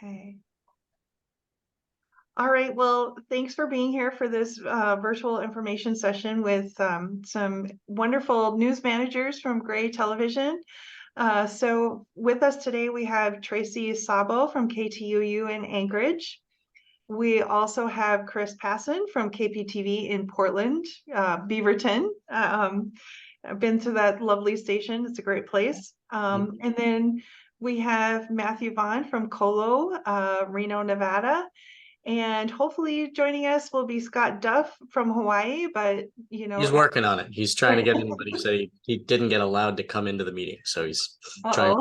Okay. All right. Well, thanks for being here for this virtual information session with some wonderful news managers from Gray Television. So with us today, we have Tracy Sabo from KTUU in Anchorage. We also have Chris Passon from KPTV in Portland, Beaverton. I've been to that lovely station. It's a great place. And then we have Matthew Vaughn from Colo, Reno, Nevada. And hopefully joining us will be Scott Duff from Hawaii, but He's working on it. He's trying to get in, but he said he didn't get allowed to come into the meeting, so he's trying.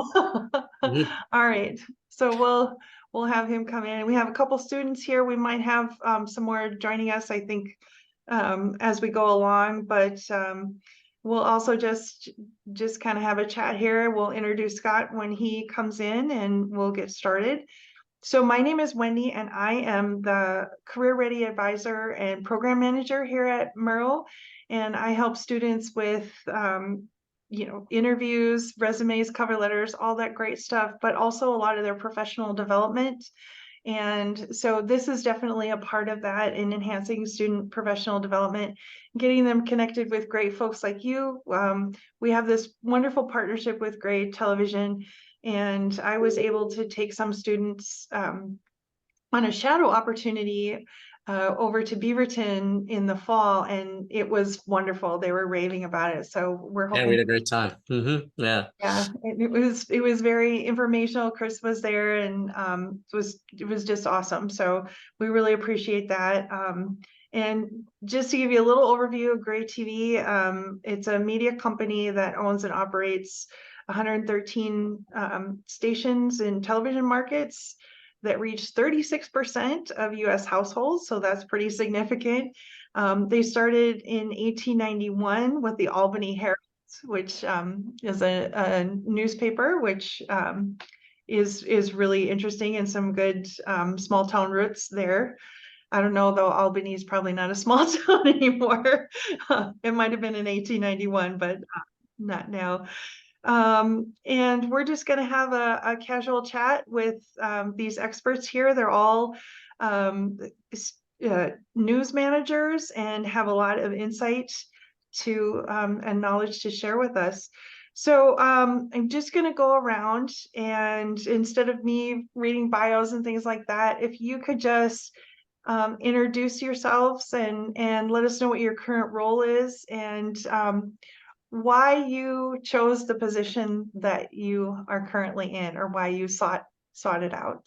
All right. So we'll have him come in. We have a couple students here. We might have some more joining us, I think, as we go along, but we'll also just kind of have a chat here. We'll introduce Scott when he comes in and we'll get started. So my name is Wendy, and I am the Career Ready Advisor and Program Manager here at Merle. And I help students with, interviews, resumes, cover letters, all that great stuff, but also a lot of their professional development. And so this is definitely a part of that in enhancing student professional development, getting them connected with great folks like you. We have this wonderful partnership with Gray Television, and I was able to take some students on a shadow opportunity over to Beaverton in the fall, and it was wonderful. They were raving about it. So we're hoping. Yeah, we had a great time. Yeah. Yeah, it was very informational. Chris was there, and it was just awesome. So we really appreciate that. And just to give you a little overview of Gray TV, it's a media company that owns and operates 113 stations in television markets that reach 36% of US households. So that's pretty significant. They started in 1891 with the Albany Herald, which is a newspaper, which is really interesting, and some good small town roots there. I don't know, though, Albany is probably not a small town anymore. It might have been in 1891, but not now. And we're just going to have a casual chat with these experts here. They're all news managers and have a lot of insight to and knowledge to share with us. So I'm just going to go around, and instead of me reading bios and things like that, if you could just introduce yourselves and let us know what your current role is, and why you chose the position that you are currently in, or why you sought it out.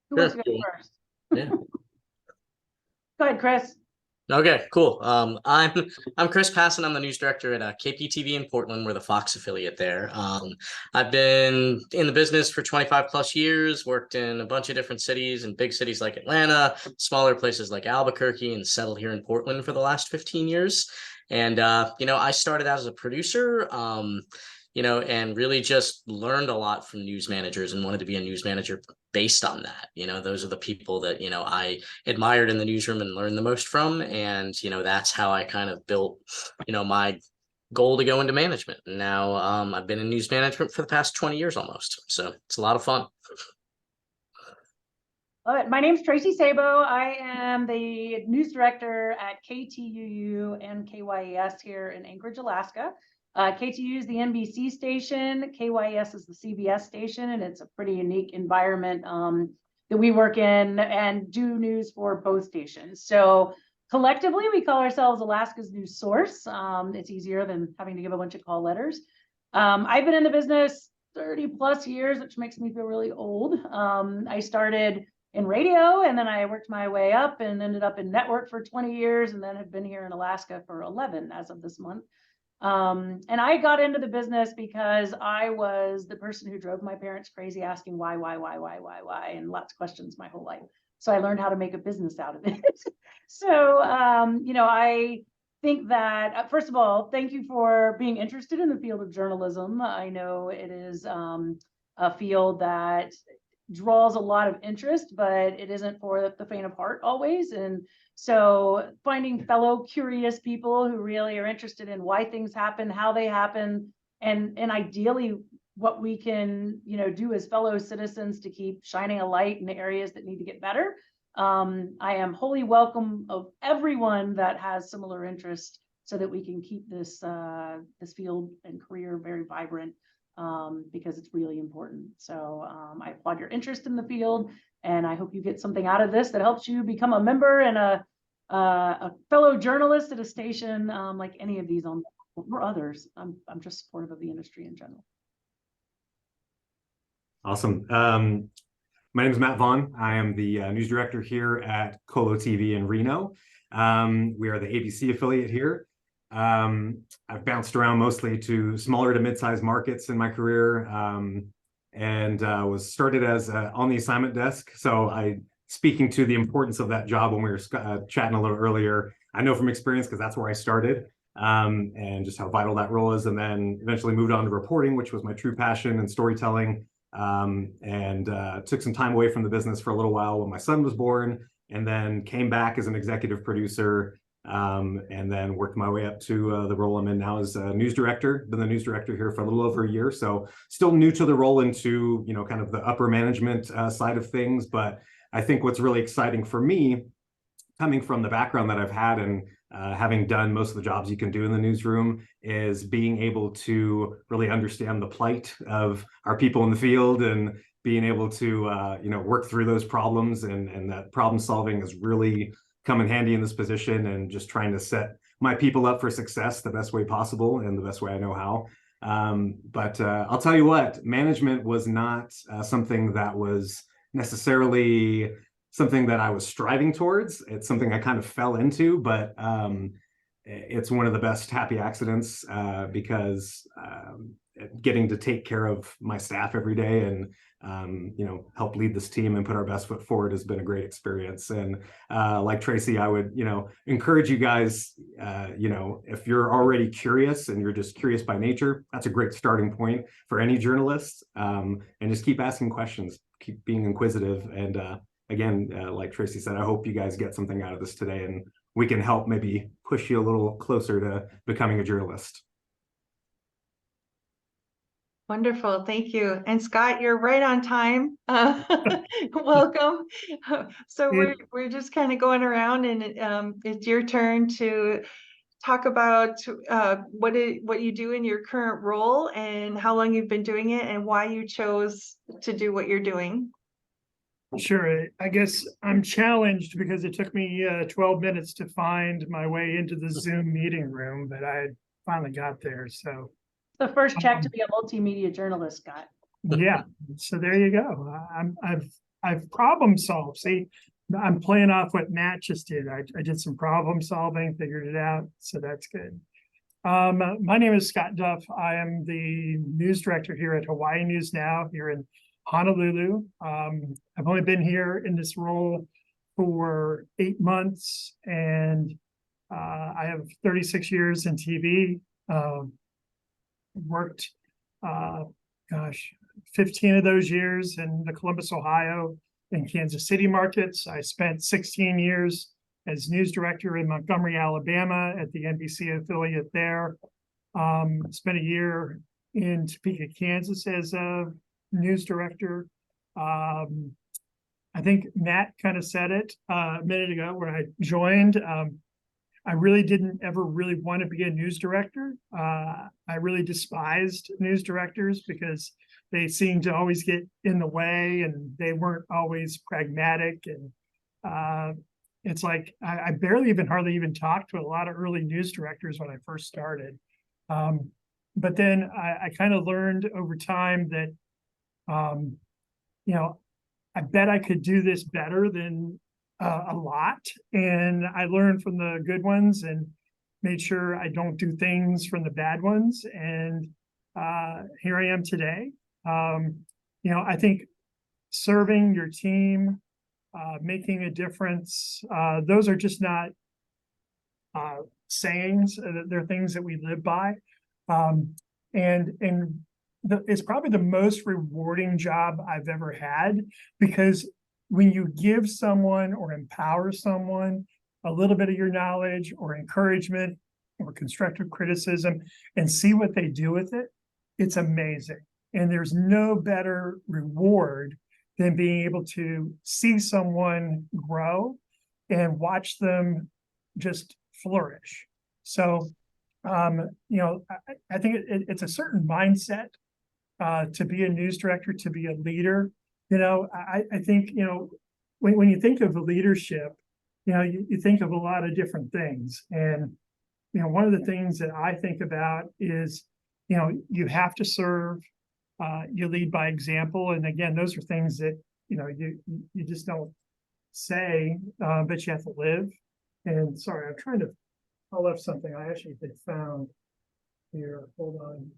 Who wants to go first? Yeah. Go ahead, Chris. Okay, cool. I'm Chris Passon. I'm the news director at KPTV in Portland. We're the Fox affiliate there. I've been in the business for 25 plus years, worked in a bunch of different cities, and big cities like Atlanta, smaller places like Albuquerque, and settled here in Portland for the last 15 years. And I started out as a producer, and really just learned a lot from news managers and wanted to be a news manager based on that. Those are the people that, I admired in the newsroom and learned the most from. And, that's how I kind of built, my goal to go into management. And now I've been in news management for the past 20 years almost. So it's a lot of fun. All right, my name's Tracy Sabo. I am the news director at KTUU and KYES here in Anchorage, Alaska. KTUU is the NBC station, KYES is the CBS station, and it's a pretty unique environment that we work in and do news for both stations. So collectively, we call ourselves Alaska's news source. It's easier than having to give a bunch of call letters. I've been in the business 30 plus years, which makes me feel really old. I started in radio, and then I worked my way up and ended up in network for 20 years, and then have been here in Alaska for 11 as of this month. And I got into the business because I was the person who drove my parents crazy, asking why, and lots of questions my whole life. So I learned how to make a business out of it. So, I think that, first of all, thank you for being interested in the field of journalism. I know it is a field that draws a lot of interest, but it isn't for the faint of heart always. And so finding fellow curious people who really are interested in why things happen, how they happen, and ideally what we can, do as fellow citizens to keep shining a light in the areas that need to get better. I am wholly welcome of everyone that has similar interest so that we can keep this field and career very vibrant, because it's really important. So I applaud your interest in the field, and I hope you get something out of this that helps you become a member and a fellow journalist at a station like any of these or others. I'm just supportive of the industry in general. Awesome. My name is Matt Vaughn. I am the news director here at Colo TV in Reno. We are the ABC affiliate here. I've bounced around mostly to smaller to mid-sized markets in my career, and was started as on the assignment desk. So speaking to the importance of that job when we were chatting a little earlier, I know from experience because that's where I started, and just how vital that role is. And then eventually moved on to reporting, which was my true passion, and storytelling. And took some time away from the business for a little while when my son was born, and then came back as an executive producer, and then worked my way up to the role I'm in now as a news director. Been the news director here for a little over a year, so still new to the role into kind of the upper management side of things. But I think what's really exciting for me, coming from the background that I've had and having done most of the jobs you can do in the newsroom, is being able to really understand the plight of our people in the field, and being able to work through those problems, and that problem solving has really come in handy in this position, and just trying to set my people up for success the best way possible and the best way I know how. But I'll tell you what, management was not something that was necessarily something that I was striving towards. It's something I kind of fell into, but it's one of the best happy accidents, because getting to take care of my staff every day and help lead this team and put our best foot forward has been a great experience. And like Tracy, I would encourage you guys, if you're already curious and you're just curious by nature, that's a great starting point for any journalist. And just keep asking questions, keep being inquisitive, and again, like Tracy said, I hope you guys get something out of this today, and we can help maybe push you a little closer to becoming a journalist. Wonderful, thank you. And Scott, you're right on time. Welcome. So we're just kind of going around, and it's your turn to talk about what you do in your current role, and how long you've been doing it, and why you chose to do what you're doing. Sure. I guess I'm challenged because it took me 12 minutes to find my way into the Zoom meeting room, but I finally got there. So The first check to be a multimedia journalist, Scott. yeah, so there you go. I've problem solved. See, I'm playing off what Matt just did. I did some problem solving, figured it out. So that's good. My name is Scott Duff. I am the news director here at Hawaii News Now here in Honolulu. I've only been here in this role for 8 months, and I have 36 years in TV. Worked 15 of those years in the Columbus, Ohio and Kansas City markets. I spent 16 years as news director in Montgomery, Alabama at the NBC affiliate there. Spent a year in Topeka, Kansas as a news director. I think Matt kind of said it a minute ago when I joined. I really didn't ever really want to be a news director. I really despised news directors because they seemed to always get in the way, and they weren't always pragmatic. And it's like I hardly even talked to a lot of early news directors when I first started. But then I kind of learned over time that, I bet I could do this better than a lot. And I learned from the good ones and made sure I don't do things from the bad ones. And here I am today. I think serving your team, making a difference, those are just not sayings. They're things that we live by. It's probably the most rewarding job I've ever had, because when you give someone or empower someone a little bit of your knowledge or encouragement or constructive criticism and see what they do with it, it's amazing. And there's no better reward than being able to see someone grow and watch them just flourish. So, I think it's a certain mindset to be a news director, to be a leader. I think, when you think of the leadership, you think of a lot of different things. And, one of the things that I think about is, you have to serve, you lead by example. And again, those are things that, you just don't say, but you have to live. And sorry, I left something I actually had found here. Hold on.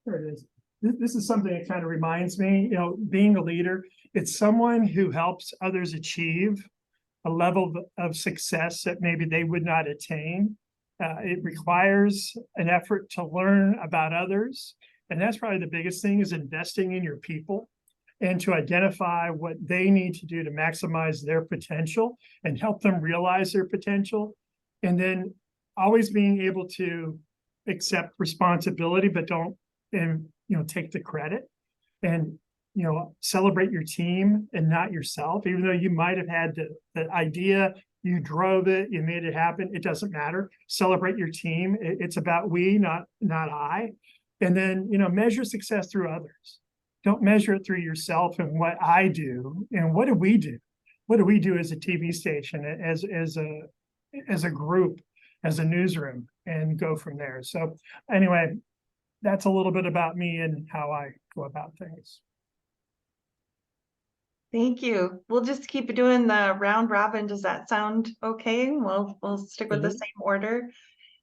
There it is. This is something that kind of reminds me, being a leader, it's someone who helps others achieve a level of success that maybe they would not attain. It requires an effort to learn about others. And that's probably the biggest thing, is investing in your people and to identify what they need to do to maximize their potential and help them realize their potential. And then always being able to accept responsibility, but don't, take the credit, and, celebrate your team and not yourself. Even though you might have had the idea, you drove it, you made it happen, it doesn't matter. Celebrate your team. It's about we, not I. And then, measure success through others. Don't measure it through yourself and what I do and what do we do? What do we do as a TV station, as a group, as a newsroom, and go from there. So anyway, that's a little bit about me and how I go about things. Thank you. We'll just keep doing the round robin. Does that sound okay? We'll stick with the same order.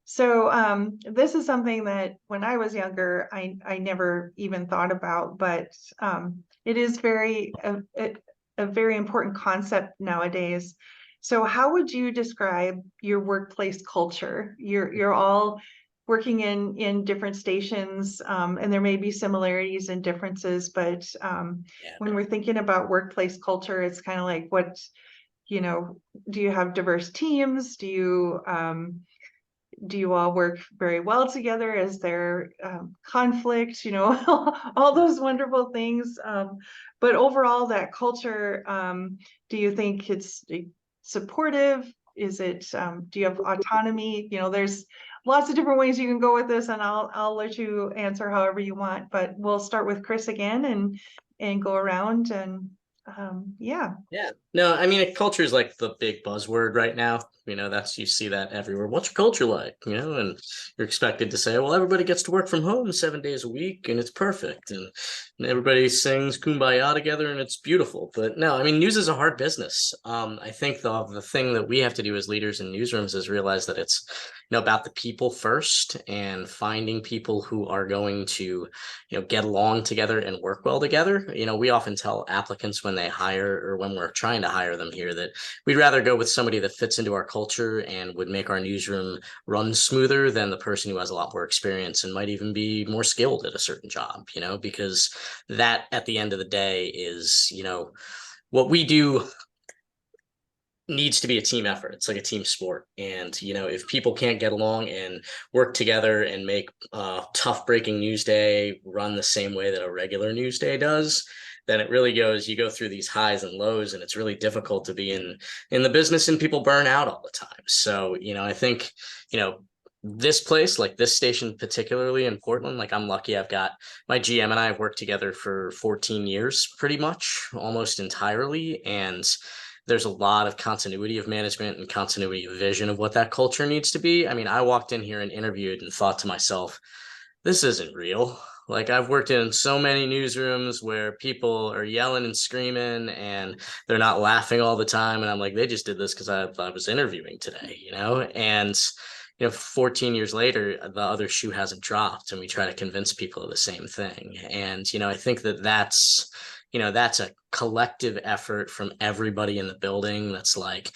So this is something that when I was younger, I never even thought about, but it is a very important concept nowadays. So how would you describe your workplace culture? You're all working in different stations, and there may be similarities and differences, but when we're thinking about workplace culture, it's kind of like, what, do you have diverse teams? Do you all work very well together? Is there conflict? All those wonderful things. But overall, that culture, do you think it's supportive? Is it, do you have autonomy? There's lots of different ways you can go with this, and I'll let you answer however you want, but we'll start with Chris again and go around and yeah. No, I mean, culture is like the big buzzword right now. You see that everywhere. What's your culture like? And you're expected to say, well, everybody gets to work from home 7 days a week and it's perfect. And everybody sings Kumbaya together and it's beautiful. But no, I mean, news is a hard business. I think the thing that we have to do as leaders in newsrooms is realize that it's, about the people first, and finding people who are going to, get along together and work well together. We often tell applicants when they hire, or when we're trying to hire them here, that we'd rather go with somebody that fits into our culture and would make our newsroom run smoother than the person who has a lot more experience and might even be more skilled at a certain job, because that at the end of the day is, what we do needs to be a team effort. It's like a team sport. And, if people can't get along and work together and make tough breaking news day run the same way that a regular news day does, then it really you go through these highs and lows, and it's really difficult to be in the business, and people burn out all the time. So, I think, this place, like this station, particularly in Portland, like I'm lucky I've got my GM and I have worked together for 14 years, pretty much almost entirely. And there's a lot of continuity of management and continuity of vision of what that culture needs to be. I mean, I walked in here and interviewed and thought to myself, this isn't real. Like, I've worked in so many newsrooms where people are yelling and screaming and they're not laughing all the time. And I'm like, they just did this because I was interviewing today, and 14 years later, the other shoe hasn't dropped, and we try to convince people of the same thing. And, I think that's a collective effort from everybody in the building. That's like,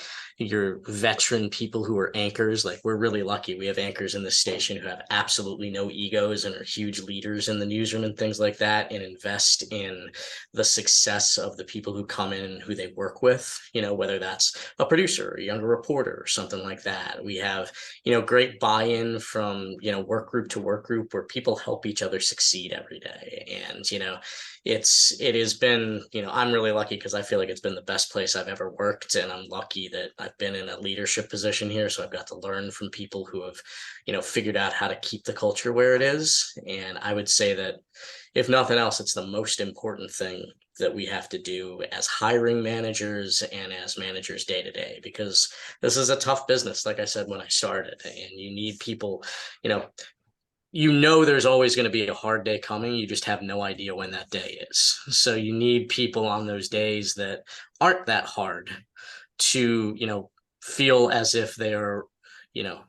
your veteran people who are anchors. Like, we're really lucky. We have anchors in this station who have absolutely no egos and are huge leaders in the newsroom and things like that, and invest in the success of the people who come in and who they work with, whether that's a producer, a younger reporter, or something like that. We have, great buy-in from, work group to work group, where people help each other succeed every day. And, it has been, I'm really lucky because I feel like it's been the best place I've ever worked. And I'm lucky that I've been in a leadership position here. So I've got to learn from people who have, figured out how to keep the culture where it is. And I would say that if nothing else, it's the most important thing that we have to do as hiring managers and as managers day to day, because this is a tough business. Like I said, when I started, and you need people, there's always going to be a hard day coming. You just have no idea when that day is. So you need people on those days that aren't that hard to, feel as if they are,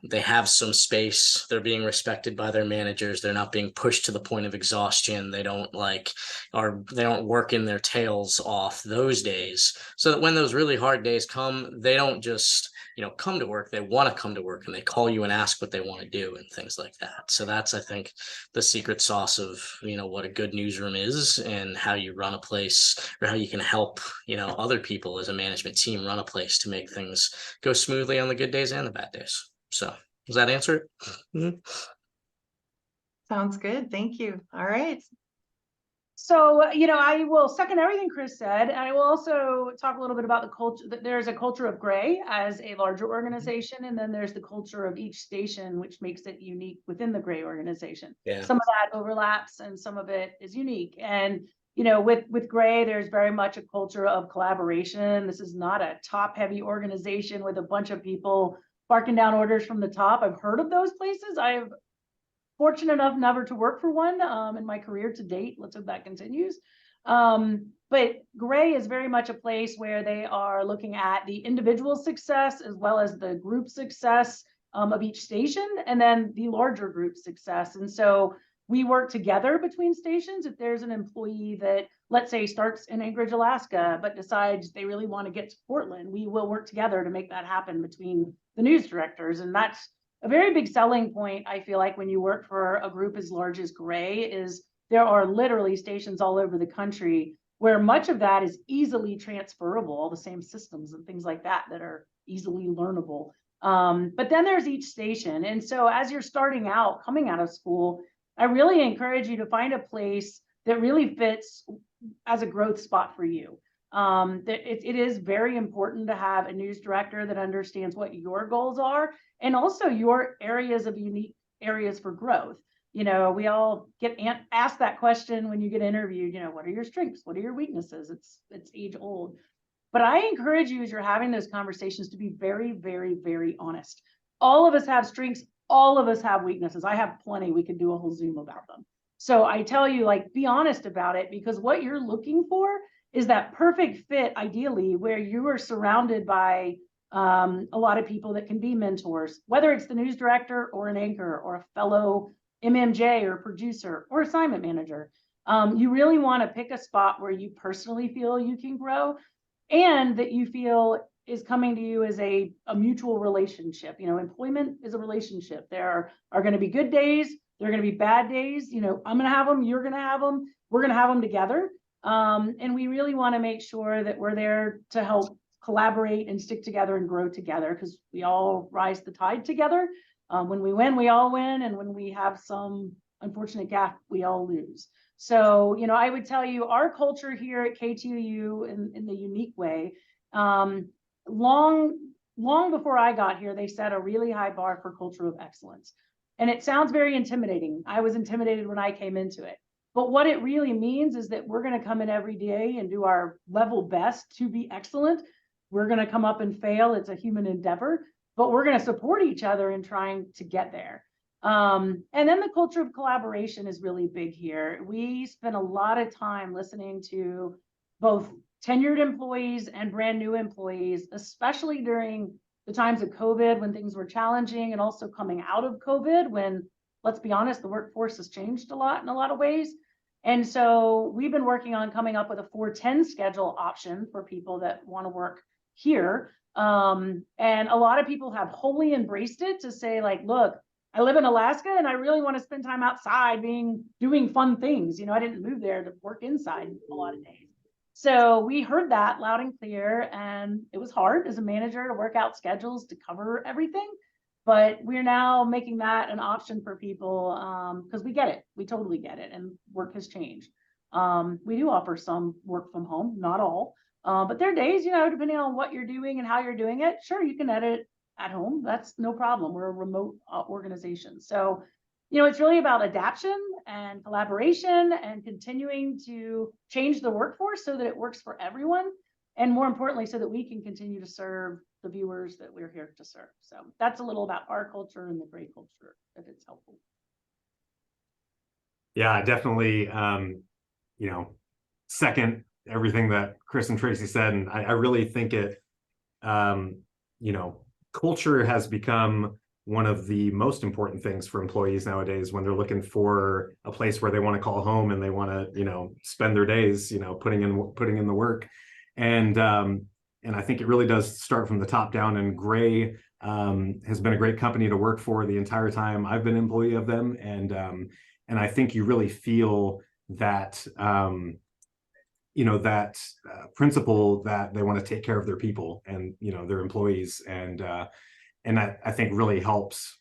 they have some space. They're being respected by their managers. They're not being pushed to the point of exhaustion. They don't they don't work in their tails off those days, so that when those really hard days come, they don't just, come to work. They want to come to work, and they call you and ask what they want to do and things like that. So that's, I think, the secret sauce of, what a good newsroom is, and how you run a place, or how you can help, other people as a management team run a place to make things go smoothly on the good days and the bad days. So does that answer it? Mm-hmm. Sounds good. Thank you. All right. So, I will second everything Chris said. And I will also talk a little bit about the culture. There's a culture of Gray as a larger organization. And then there's the culture of each station, which makes it unique within the Gray organization. Yeah. Some of that overlaps and some of it is unique. And, with Gray, there's very much a culture of collaboration. This is not a top heavy organization with a bunch of people barking down orders from the top. I've heard of those places. I've fortunate enough never to work for one in my career to date. Let's hope that continues. But Gray is very much a place where they are looking at the individual success as well as the group success of each station, and then the larger group success. And so we work together between stations. If there's an employee that, let's say, starts in Anchorage, Alaska, but decides they really want to get to Portland, we will work together to make that happen between the news directors. And that's a very big selling point, I feel like, when you work for a group as large as Gray, is there are literally stations all over the country where much of that is easily transferable, all the same systems and things like that are easily learnable. But then there's each station. And so as you're starting out, coming out of school, I really encourage you to find a place that really fits as a growth spot for you. It is very important to have a news director that understands what your goals are, and also your areas of unique areas for growth. We all get asked that question when you get interviewed, what are your strengths? What are your weaknesses? It's age old. But I encourage you, as you're having those conversations, to be very, very, very honest. All of us have strengths. All of us have weaknesses. I have plenty. We could do a whole Zoom about them. So I tell you, be honest about it, because what you're looking for is that perfect fit, ideally, where you are surrounded by a lot of people that can be mentors, whether it's the news director or an anchor or a fellow MMJ or producer or assignment manager. You really want to pick a spot where you personally feel you can grow, and that you feel is coming to you as a mutual relationship. Employment is a relationship. There are going to be good days. There are going to be bad days. I'm going to have them. You're going to have them. We're going to have them together. And we really want to make sure that we're there to help collaborate and stick together and grow together, because we all rise the tide together. When we win, we all win. And when we have some unfortunate gap, we all lose. So, I would tell you, our culture here at KTUU in the unique way, long before I got here, they set a really high bar for culture of excellence. And it sounds very intimidating. I was intimidated when I came into it. But what it really means is that we're going to come in every day and do our level best to be excellent. We're going to come up and fail. It's a human endeavor, but we're going to support each other in trying to get there. And then the culture of collaboration is really big here. We spend a lot of time listening to both tenured employees and brand new employees, especially during the times of COVID when things were challenging, and also coming out of COVID when, let's be honest, the workforce has changed a lot in a lot of ways. And so we've been working on coming up with a 4-10 schedule option for people that want to work here. And a lot of people have wholly embraced it to say like, look, I live in Alaska and I really want to spend time outside doing fun things. I didn't move there to work inside a lot of days. So we heard that loud and clear, and it was hard as a manager to work out schedules to cover everything. But we're now making that an option for people because we get it. We totally get it. And work has changed. We do offer some work from home, not all. But there are days, depending on what you're doing and how you're doing it, sure, you can edit at home. That's no problem. We're a remote organization. So, it's really about adaptation and collaboration and continuing to change the workforce so that it works for everyone. And more importantly, so that we can continue to serve the viewers that we're here to serve. So that's a little about our culture and the Gray culture, if it's helpful. Yeah, definitely, second everything that Chris and Tracy said. And I really think it, culture has become one of the most important things for employees nowadays when they're looking for a place where they want to call home and they want to, spend their days, putting in the work. And I think it really does start from the top down. And Gray has been a great company to work for the entire time I've been an employee of them. And I think you really feel that, that principle that they want to take care of their people and, their employees. And I think really helps,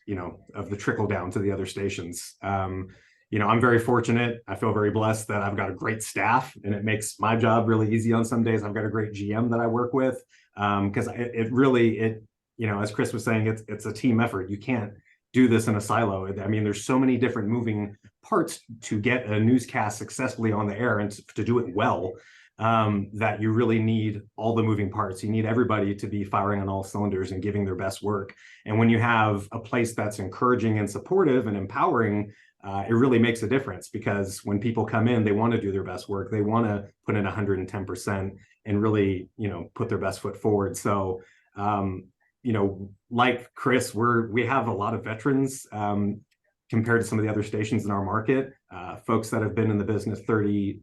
of the trickle down to the other stations. I'm very fortunate. I feel very blessed that I've got a great staff, and it makes my job really easy on some days. I've got a great GM that I work with, because it really, as Chris was saying, it's a team effort. You can't do this in a silo. I mean, there's so many different moving parts to get a newscast successfully on the air and to do it well, that you really need all the moving parts. You need everybody to be firing on all cylinders and giving their best work. And when you have a place that's encouraging and supportive and empowering, it really makes a difference, because when people come in, they want to do their best work. They want to put in 110% and really, put their best foot forward. So, like Chris, we have a lot of veterans compared to some of the other stations in our market, folks that have been in the business 30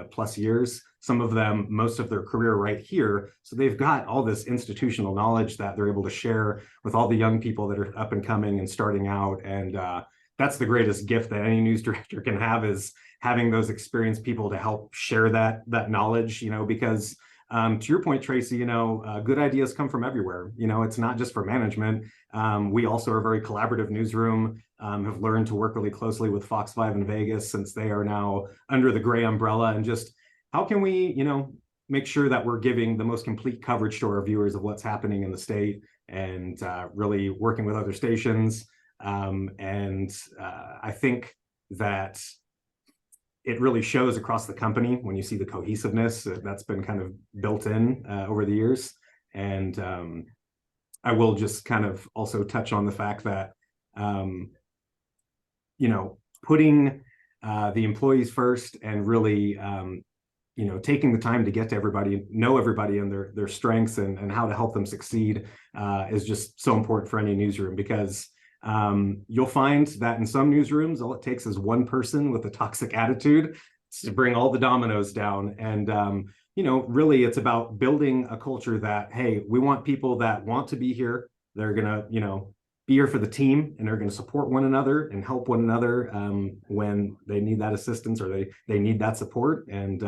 plus years, some of them, most of their career right here. So they've got all this institutional knowledge that they're able to share with all the young people that are up and coming and starting out. And that's the greatest gift that any news director can have, is having those experienced people to help share that knowledge, because to your point, Tracy, good ideas come from everywhere. It's not just for management. We also are a very collaborative newsroom, have learned to work really closely with Fox 5 in Vegas, since they are now under the Gray umbrella, and just how can we, make sure that we're giving the most complete coverage to our viewers of what's happening in the state, and really working with other stations. I think that it really shows across the company when you see the cohesiveness that's been kind of built in over the years. And I will just kind of also touch on the fact that, putting the employees first, and really, taking the time to get to everybody, know everybody and their strengths and how to help them succeed is just so important for any newsroom, because you'll find that in some newsrooms, all it takes is one person with a toxic attitude to bring all the dominoes down. And, really it's about building a culture that, hey, we want people that want to be here. They're going to, be here for the team, and they're going to support one another and help one another when they need that assistance, or they need that support. And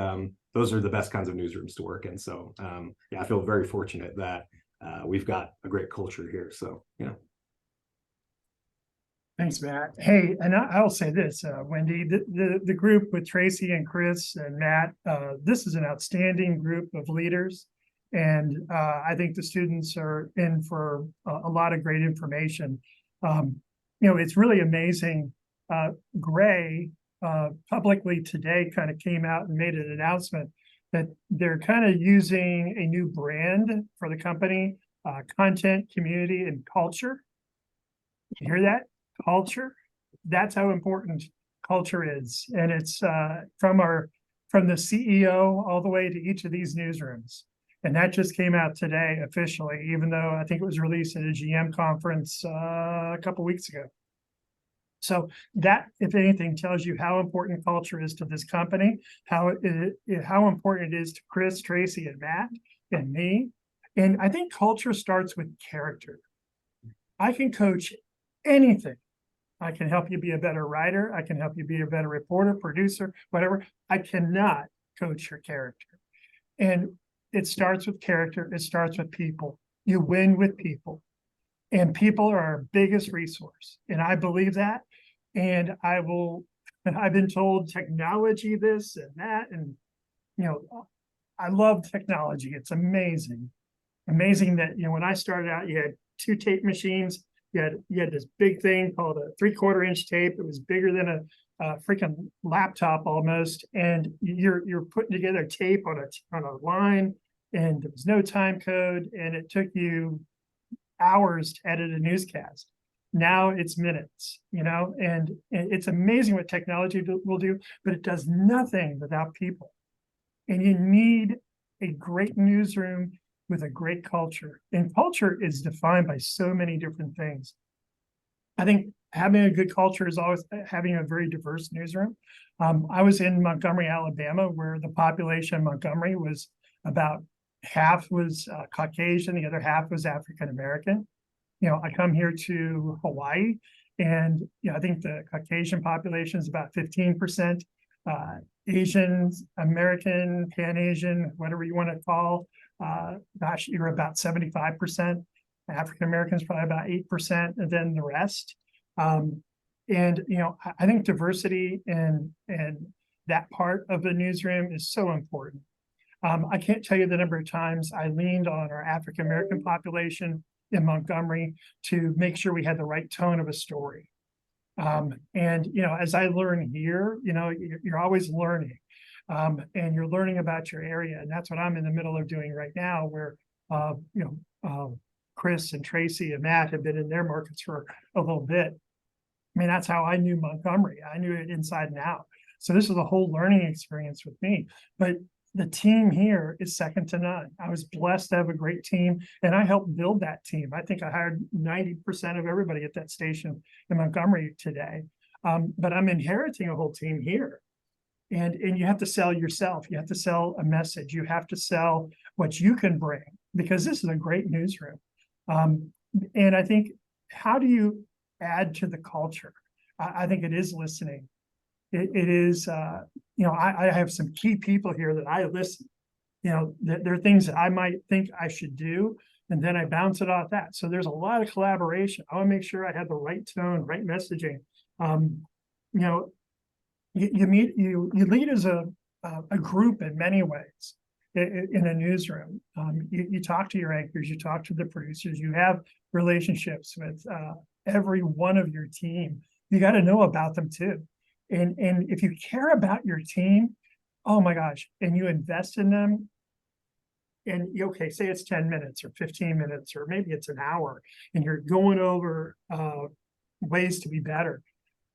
those are the best kinds of newsrooms to work in. So, I feel very fortunate that we've got a great culture here. So, Thanks, Matt. Hey, and I'll say this, Wendy, the group with Tracy and Chris and Matt, this is an outstanding group of leaders. And I think the students are in for a lot of great information. It's really amazing. Gray publicly today kind of came out and made an announcement that they're kind of using a new brand for the company, content, community, and culture. You hear that? Culture. That's how important culture is. And it's from the CEO all the way to each of these newsrooms. And that just came out today officially, even though I think it was released at a GM conference a couple weeks ago. So that, if anything, tells you how important culture is to this company, how important it is to Chris, Tracy, and Matt, and me. And I think culture starts with character. I can coach anything. I can help you be a better writer. I can help you be a better reporter, producer, whatever. I cannot coach your character. And it starts with character. It starts with people. You win with people. And people are our biggest resource. And I believe that. And I've been told technology this and that. And, I love technology. It's amazing. Amazing that, when I started out, you had 2 tape machines. You had this big thing called a 3/4 inch tape. It was bigger than a freaking laptop almost. And you're putting together tape on a line, and there was no time code, and it took you hours to edit a newscast. Now it's minutes, and it's amazing what technology will do, but it does nothing without people. And you need a great newsroom with a great culture. And culture is defined by so many different things. I think having a good culture is always having a very diverse newsroom. I was in Montgomery, Alabama, where the population of Montgomery was about half was Caucasian, the other half was African American. I come here to Hawaii, and I think the Caucasian population is about 15%. Asians, American, Pan-Asian, whatever you want to call, you're about 75%. African Americans probably about 8%, and then the rest. And I think diversity and that part of the newsroom is so important. I can't tell you the number of times I leaned on our African American population in Montgomery to make sure we had the right tone of a story. As I learn here, you're always learning, and you're learning about your area. And that's what I'm in the middle of doing right now, where, Chris and Tracy and Matt have been in their markets for a little bit. I mean, that's how I knew Montgomery. I knew it inside and out. So this was a whole learning experience with me, but the team here is second to none. I was blessed to have a great team, and I helped build that team. I think I hired 90% of everybody at that station in Montgomery today. But I'm inheriting a whole team here. And you have to sell yourself. You have to sell a message. You have to sell what you can bring, because this is a great newsroom. And I think, how do you add to the culture? I think it is listening. It is, I have some key people here that I listen. There are things that I might think I should do, and then I bounce it off that. So there's a lot of collaboration. I want to make sure I have the right tone, right messaging. You lead as a group in many ways in a newsroom. You talk to your anchors, you talk to the producers, you have relationships with every one of your team. You got to know about them too. And if you care about your team, oh my gosh, and you invest in them, and say it's 10 minutes or 15 minutes, or maybe it's an hour, and you're going over ways to be better,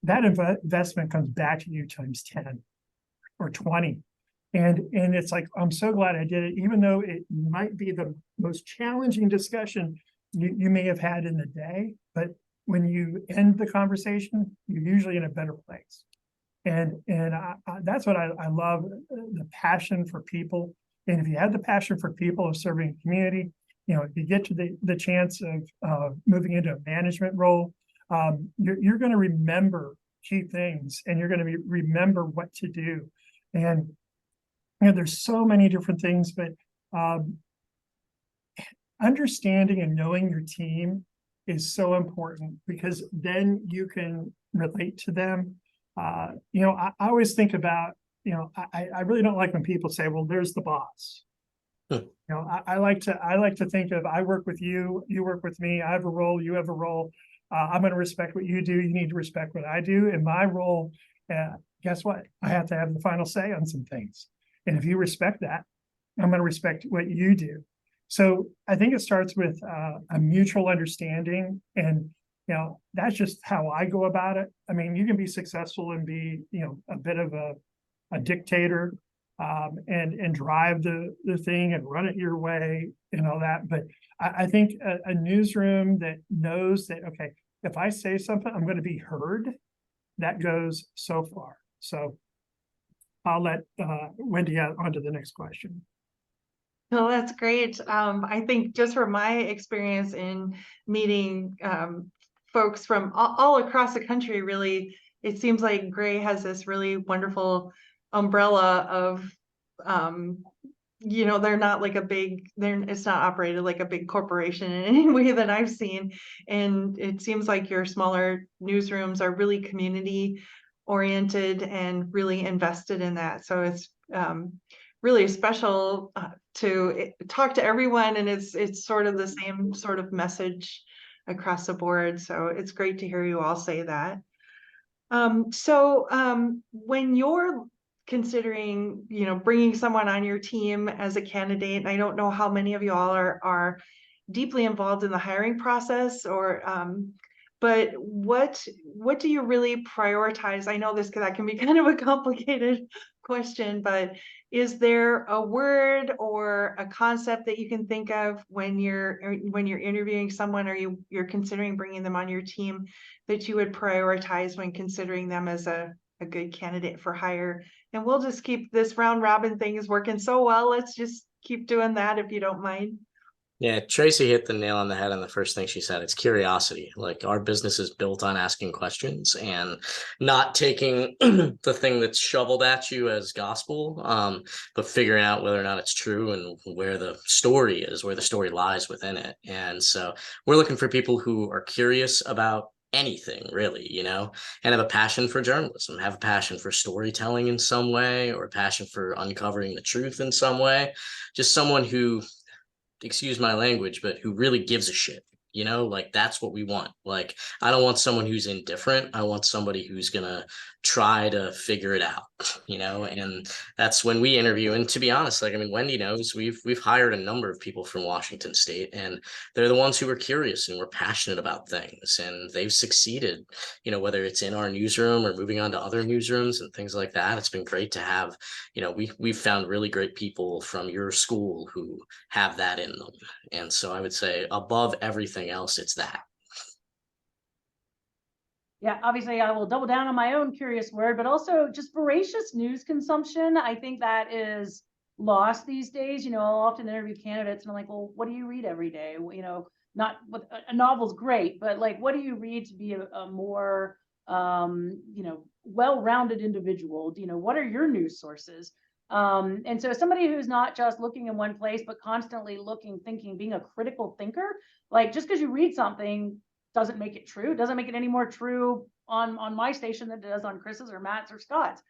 that investment comes back to you times 10 or 20. And it's like, I'm so glad I did it, even though it might be the most challenging discussion you may have had in the day, but when you end the conversation, you're usually in a better place. And that's what I love, the passion for people. And if you have the passion for people of serving the community, if you get to the chance of moving into a management role, you're going to remember key things, and you're going to remember what to do. And there's so many different things, but understanding and knowing your team is so important, because then you can relate to them. I always think about, I really don't like when people say, well, there's the boss. I like to think of, I work with you, you work with me, I have a role, you have a role. I'm going to respect what you do. You need to respect what I do. In my role, guess what? I have to have the final say on some things. And if you respect that, I'm going to respect what you do. So I think it starts with a mutual understanding, and that's just how I go about it. I mean, you can be successful and be a bit of a dictator, and drive the thing and run it your way and all that. But I think a newsroom that knows that, okay, if I say something, I'm going to be heard, that goes so far. So I'll let Wendy on to the next question. No, that's great. I think just from my experience in meeting folks from all across the country, really, it seems like Gray has this really wonderful umbrella of, they're not like it's not operated like a big corporation in any way that I've seen. And it seems like your smaller newsrooms are really community oriented and really invested in that. So it's really special to talk to everyone, and it's sort of the same sort of message across the board. So it's great to hear you all say that. When you're considering, bringing someone on your team as a candidate, and I don't know how many of you all are deeply involved in the hiring process, but what do you really prioritize? I know that can be kind of a complicated question, but is there a word or a concept that you can think of when you're interviewing someone, or you're considering bringing them on your team, that you would prioritize when considering them as a good candidate for hire? And we'll just keep this round robin thing is working so well. Let's just keep doing that if you don't mind. Yeah, Tracy hit the nail on the head on the first thing she said. It's curiosity. Like, our business is built on asking questions and not taking the thing that's shoveled at you as gospel, but figuring out whether or not it's true and where the story is, where the story lies within it. And so we're looking for people who are curious about anything, really, and have a passion for journalism, have a passion for storytelling in some way, or a passion for uncovering the truth in some way. Just someone who, excuse my language, but who really gives a shit. Like, that's what we want. Like, I don't want someone who's indifferent. I want somebody who's gonna try to figure it out, and that's when we interview. And to be honest, like, I mean, Wendy knows we've hired a number of people from Washington State, and they're the ones who are curious and we're passionate about things, and they've succeeded, whether it's in our newsroom or moving on to other newsrooms and things like that. It's been great to have, we've found really great people from your school who have that in them. And so I would say, above everything else, it's that. Yeah, obviously I will double down on my own curious word, but also just voracious news consumption. I think that is lost these days. I'll often interview candidates and I'm like, well, what do you read every day? Not what a novel's great, but like, what do you read to be a more, well-rounded individual? What are your news sources? And so somebody who's not just looking in one place, but constantly looking, thinking, being a critical thinker, like, just because you read something doesn't make it true. It doesn't make it any more true on my station than it does on Chris's or Matt's or Scott's.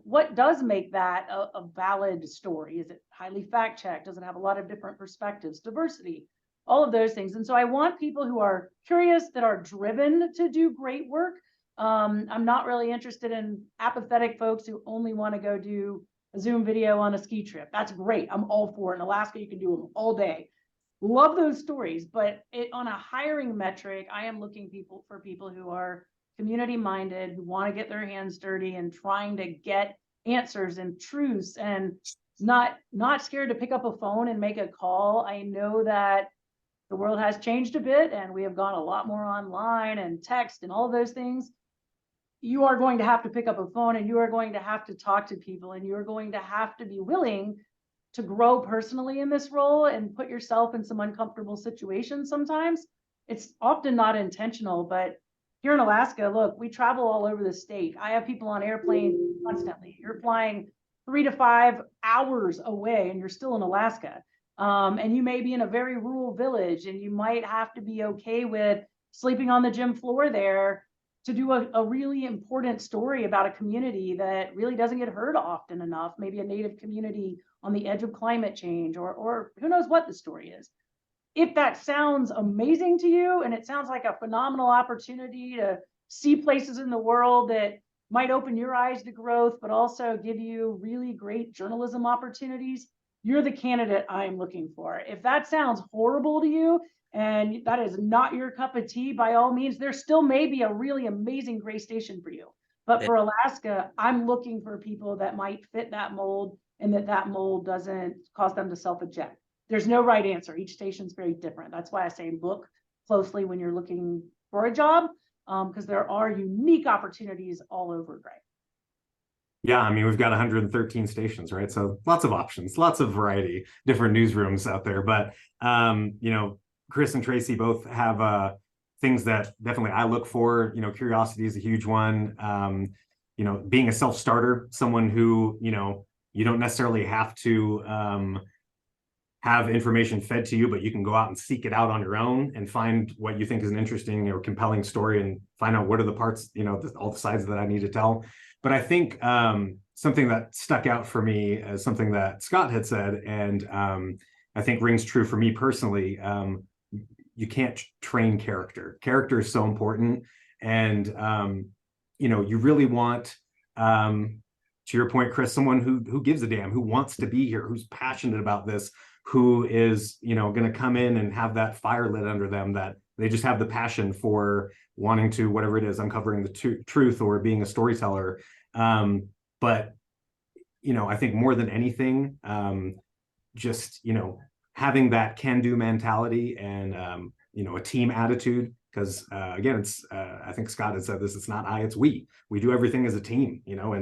What does make that a valid story? Is it highly fact checked? Does it have a lot of different perspectives, diversity, all of those things? And so I want people who are curious, that are driven to do great work. I'm not really interested in apathetic folks who only want to go do a Zoom video on a ski trip. That's great. I'm all for it. In Alaska, you can do them all day. Love those stories, but on a hiring metric, I am looking for people who are community minded, who want to get their hands dirty and trying to get answers and truths, and not scared to pick up a phone and make a call. I know that the world has changed a bit and we have gone a lot more online and text and all of those things. You are going to have to pick up a phone, and you are going to have to talk to people, and you're going to have to be willing to grow personally in this role and put yourself in some uncomfortable situations. Sometimes it's often not intentional, but here in Alaska, look, we travel all over the state. I have people on airplanes constantly. You're flying 3 to 5 hours away and you're still in Alaska. And you may be in a very rural village, and you might have to be okay with sleeping on the gym floor there to do a really important story about a community that really doesn't get heard often enough, maybe a Native community on the edge of climate change, or who knows what the story is. If that sounds amazing to you, and it sounds like a phenomenal opportunity to see places in the world that might open your eyes to growth, but also give you really great journalism opportunities, you're the candidate I'm looking for. If that sounds horrible to you, and that is not your cup of tea, by all means, there still may be a really amazing Gray station for you. But for Alaska, I'm looking for people that might fit that mold, and that mold doesn't cause them to self-eject. There's no right answer. Each station's very different. That's why I say look closely when you're looking for a job, because there are unique opportunities all over Gray. Yeah, I mean, we've got 113 stations, right? So lots of options, lots of variety, different newsrooms out there. But you know, Chris and Tracy both have things that definitely I look for. You know, curiosity is a huge one. You know, being a self-starter, someone who, you know, you don't necessarily have to have information fed to you, but you can go out and seek it out on your own and find what you think is an interesting or compelling story and find out what are the parts, you know, all the sides that I need to tell. But I think something that stuck out for me as something that Scott had said, and I think rings true for me personally, you can't train character. Character is so important. And, you know, you really want, to your point, Chris, someone who gives a damn, who wants to be here, who's passionate about this, who is, you know, going to come in and have that fire lit under them, that they just have the passion for wanting to, whatever it is, uncovering the truth or being a storyteller. But, you know, I think more than anything, just, you know, having that can-do mentality and, you know, a team attitude. Because again, it's I think Scott had said this, it's not I, it's we. We do everything as a team, you know,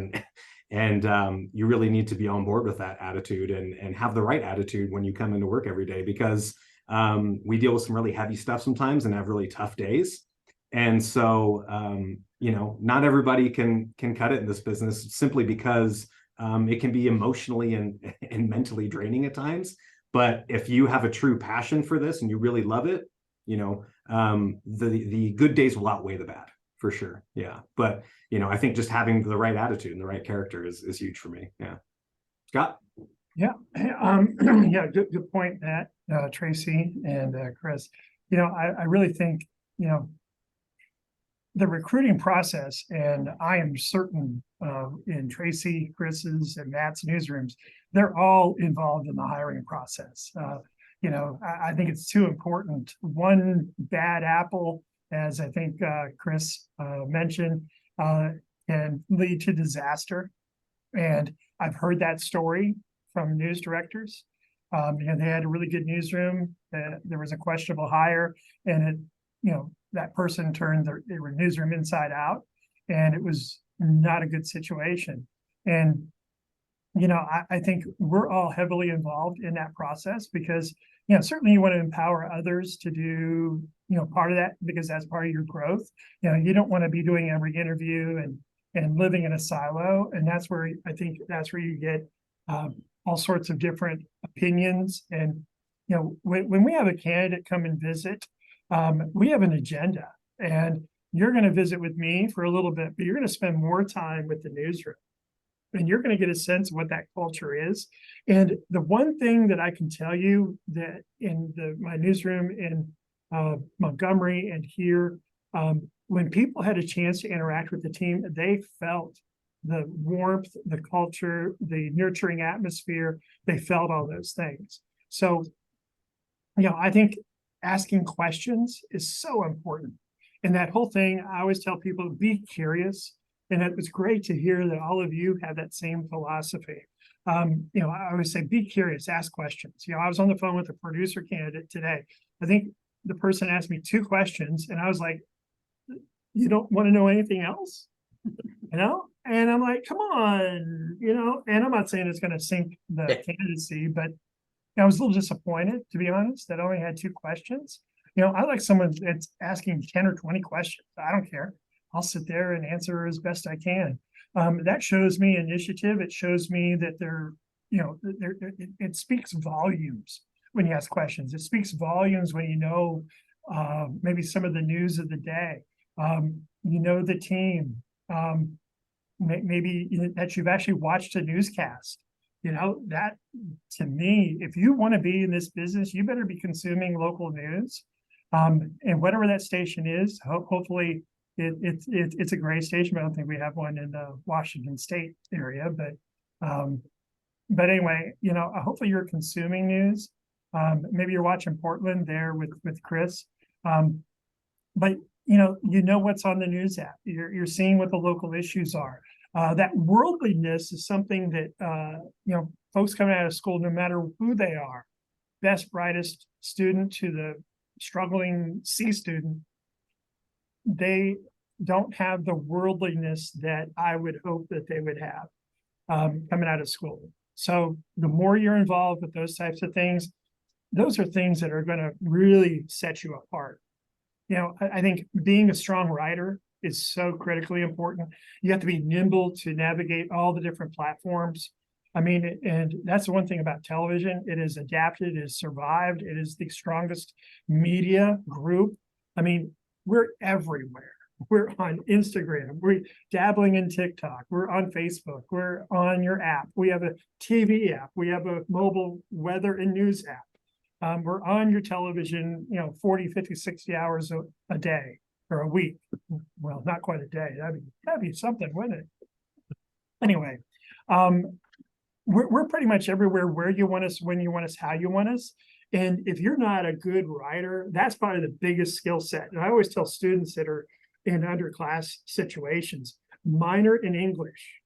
and you really need to be on board with that attitude and have the right attitude when you come into work every day, because we deal with some really heavy stuff sometimes and have really tough days. And so, you know, not everybody can cut it in this business, simply because it can be emotionally and mentally draining at times. But if you have a true passion for this and you really love it, you know, the good days will outweigh the bad, for sure. Yeah. But, you know, I think just having the right attitude and the right character is huge for me. Yeah. Scott? Yeah. Yeah, good point, Matt, Tracy, and Chris. You know, I really think, you know, the recruiting process, and I am certain in Tracy, Chris's, and Matt's newsrooms, they're all involved in the hiring process. You know, I think it's too important. One bad apple, as I think Chris mentioned, can lead to disaster. And I've heard that story from news directors. You know, they had a really good newsroom. There was a questionable hire, and it, you know, that person turned their newsroom inside out, and it was not a good situation. And, you know, I think we're all heavily involved in that process because, you know, certainly you want to empower others to do, you know, part of that, because that's part of your growth. You know, you don't want to be doing every interview and living in a silo. And that's where I think that's where you get all sorts of different opinions. And, you know, when we have a candidate come and visit, we have an agenda, and you're going to visit with me for a little bit, but you're going to spend more time with the newsroom, and you're going to get a sense of what that culture is. And the one thing that I can tell you that in my newsroom in Montgomery and here, when people had a chance to interact with the team, they felt the warmth, the culture, the nurturing atmosphere. They felt all those things. So, you know, I think asking questions is so important. And that whole thing, I always tell people, be curious. And it was great to hear that all of you have that same philosophy. You know, I always say, be curious, ask questions. You know, I was on the phone with a producer candidate today. I think the person asked me 2 questions, and I was like, you don't want to know anything else? You know? And I'm like, come on, you know, and I'm not saying it's going to sink the candidacy, but I was a little disappointed, to be honest, that I only had 2 questions. You know, I like someone that's asking 10 or 20 questions. I don't care. I'll sit there and answer as best I can. That shows me initiative. It shows me that they're, you know, it speaks volumes when you ask questions. It speaks volumes when you know maybe some of the news of the day. You know the team. Maybe that you've actually watched a newscast. You know, that to me, if you want to be in this business, you better be consuming local news. And whatever that station is, hopefully it's a great station. I don't think we have one in the Washington State area, but anyway, you know, hopefully you're consuming news. Maybe you're watching Portland there with Chris. But you know what's on the news app. You're seeing what the local issues are. That worldliness is something that you know, folks coming out of school, no matter who they are, best, brightest student to the struggling C student, they don't have the worldliness that I would hope that they would have. coming out of school. So the more you're involved with those types of things, those are things that are going to really set you apart. You know, I think being a strong writer is so critically important. You have to be nimble to navigate all the different platforms. I mean, and that's the one thing about television. It is adapted, it has survived, it is the strongest media group. I mean, we're everywhere. We're on Instagram, we're dabbling in TikTok, we're on Facebook, we're on your app. We have a TV app, we have a mobile weather and news app. We're on your television, 40, 50, 60 hours a day or a week. Well, not quite a day. That'd be something, wouldn't it? Anyway, we're pretty much everywhere where you want us, when you want us, how you want us. And if you're not a good writer, that's probably the biggest skill set. And I always tell students that are in underclass situations, minor in English.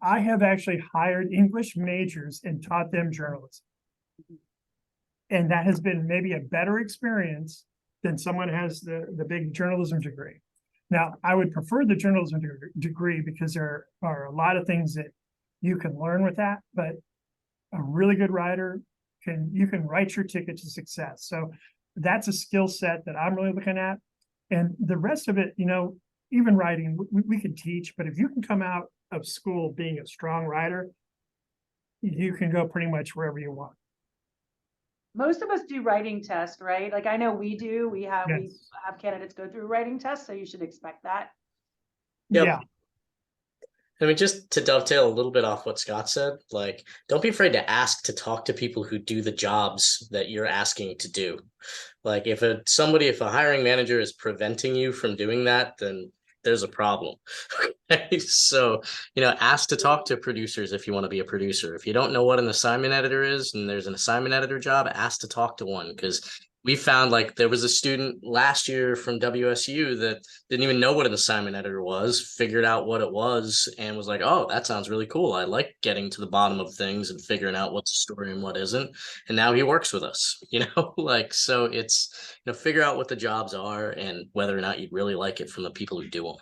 I have actually hired English majors and taught them journalism. And that has been maybe a better experience than someone has the big journalism degree. Now, I would prefer the journalism degree because there are a lot of things that you can learn with that, but a really good writer you can write your ticket to success. So that's a skill set that I'm really looking at. And the rest of it, even writing, we could teach, but if you can come out of school being a strong writer, you can go pretty much wherever you want. Most of us do writing tests, right? Like I know we do. We have candidates go through writing tests, so you should expect that. Yep. Yeah. I mean, just to dovetail a little bit off what Scott said, like, don't be afraid to ask to talk to people who do the jobs that you're asking to do. Like if a hiring manager is preventing you from doing that, then there's a problem. Okay? So, ask to talk to producers if you want to be a producer. If you don't know what an assignment editor is and there's an assignment editor job, ask to talk to one, because we found like there was a student last year from WSU that didn't even know what an assignment editor was, figured out what it was, and was like, oh, that sounds really cool. I like getting to the bottom of things and figuring out what's a story and what isn't. And now he works with us, so it's, figure out what the jobs are and whether or not you'd really like it from the people who do them.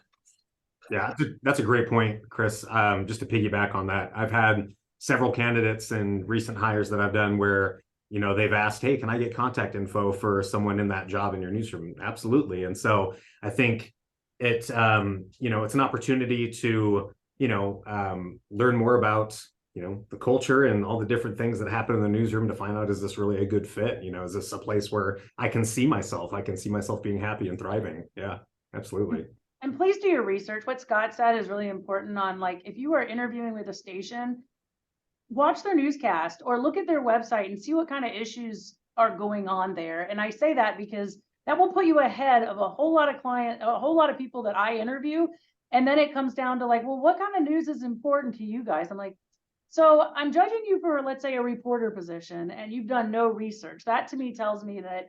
Yeah, that's a great point, Chris. Just to piggyback on that, I've had several candidates and recent hires that I've done where they've asked, hey, can I get contact info for someone in that job in your newsroom? Absolutely. And so I think it's it's an opportunity to learn more about the culture and all the different things that happen in the newsroom to find out, is this really a good fit? Is this a place where I can see myself being happy and thriving? Yeah, absolutely. And please do your research. What Scott said is really important on, like, if you are interviewing with a station, watch their newscast or look at their website and see what kind of issues are going on there. And I say that because that will put you ahead of a whole lot of people that I interview. And then it comes down to like, well, what kind of news is important to you guys? I'm like, so I'm judging you for, let's say, a reporter position, and you've done no research. That to me tells me that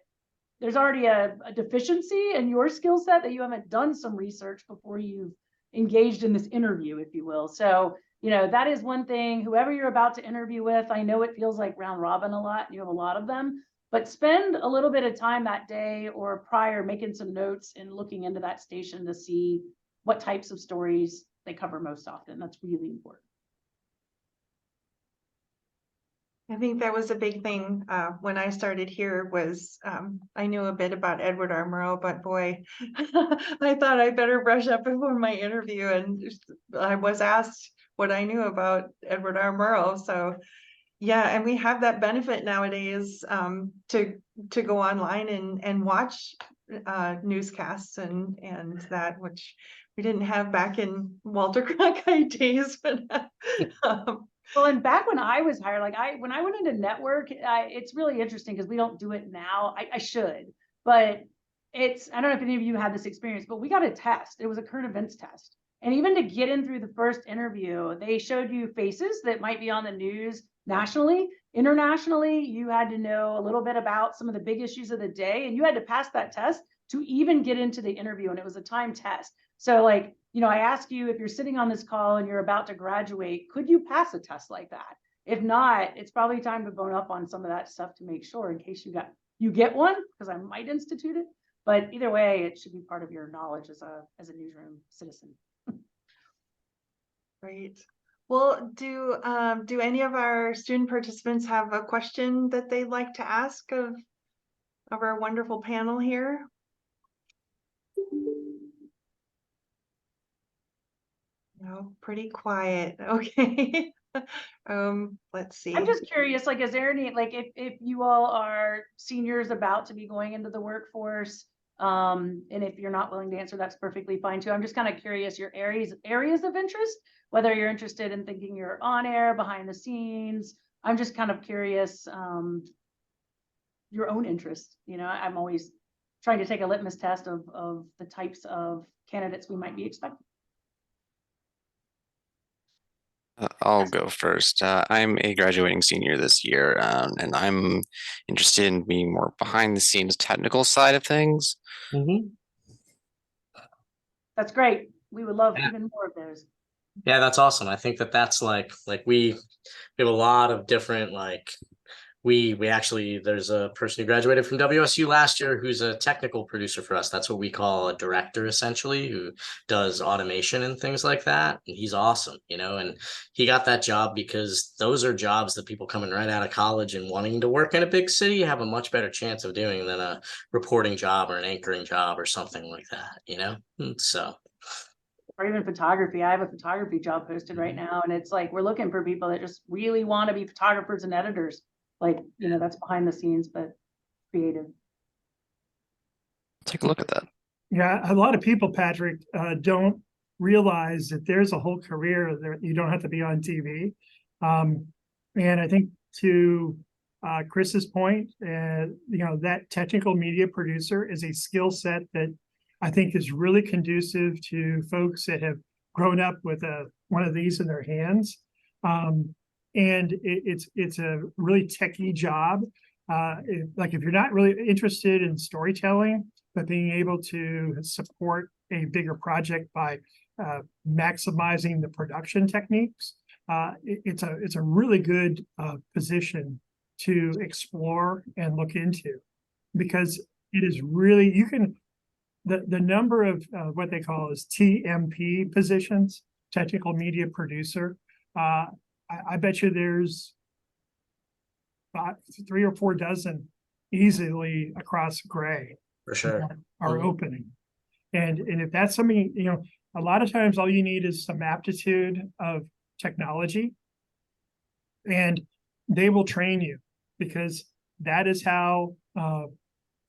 there's already a deficiency in your skill set, that you haven't done some research before you've engaged in this interview, if you will. So, that is one thing. Whoever you're about to interview with, I know it feels like round robin a lot. You have a lot of them, but spend a little bit of time that day or prior making some notes and looking into that station to see what types of stories they cover most often. That's really important. I think that was a big thing when I started here was I knew a bit about Edward R. Murrow, but boy, I thought I better brush up before my interview, and I was asked what I knew about Edward R. Murrow. So yeah, and we have that benefit nowadays to go online and watch newscasts and that, which we didn't have back in Walter Cronkite days. But well, and back when I was hired, when I went into network, it's really interesting because we don't do it now. I should, but I don't know if any of you had this experience, but we got a test. It was a current events test. And even to get in through the first interview, they showed you faces that might be on the news nationally. Internationally, you had to know a little bit about some of the big issues of the day, and you had to pass that test to even get into the interview. And it was a time test. So I ask you, if you're sitting on this call and you're about to graduate, could you pass a test like that? If not, it's probably time to bone up on some of that stuff to make sure, in case you get one, because I might institute it. But either way, it should be part of your knowledge as a newsroom citizen. Great. Well, do any of our student participants have a question that they'd like to ask of our wonderful panel here? No, pretty quiet. Okay. Let's see. I'm just curious, like, is there any, like, if you all are seniors about to be going into the workforce, and if you're not willing to answer, that's perfectly fine too. I'm just kind of curious your areas of interest, whether you're interested in thinking you're on air, behind the scenes. I'm just kind of curious, your own interest. You know, I'm always trying to take a litmus test of the types of candidates we might be expecting. I'll go first. I'm a graduating senior this year, and I'm interested in being more behind the scenes technical side of things. Mhm. That's great. We would love Yeah. even more of those. Yeah, that's awesome. I think that's like we have a lot of different we actually, there's a person who graduated from WSU last year who's a technical producer for us. That's what we call a director, essentially, who does automation and things like that. And he's awesome, and he got that job because those are jobs that people coming right out of college and wanting to work in a big city have a much better chance of doing than a reporting job or an anchoring job or something like that, So Or even photography. I have a photography job posted right now, and it's like we're looking for people that just really want to be photographers and editors. Like, that's behind the scenes, but creative. Take a look at that. Yeah, a lot of people, Patrick, don't realize that there's a whole career there. You don't have to be on TV. And I think to Chris's point, that technical media producer is a skill set that I think is really conducive to folks that have grown up with one of these in their hands. And it's a really techie job. If you're not really interested in storytelling, but being able to support a bigger project by maximizing the production techniques, it's a really good position to explore and look into, because it is really, the number of what they call is TMP positions, technical media producer. I bet you there's 3 or 4 dozen easily across Gray for sure are opening. And if that's something, a lot of times all you need is some aptitude of technology, and they will train you, because that is how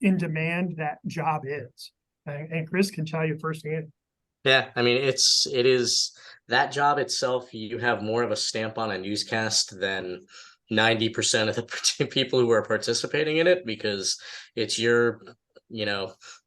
in demand that job is. And Chris can tell you firsthand. Yeah, I mean, it is that job itself. You have more of a stamp on a newscast than 90% of the people who are participating in it, because it's your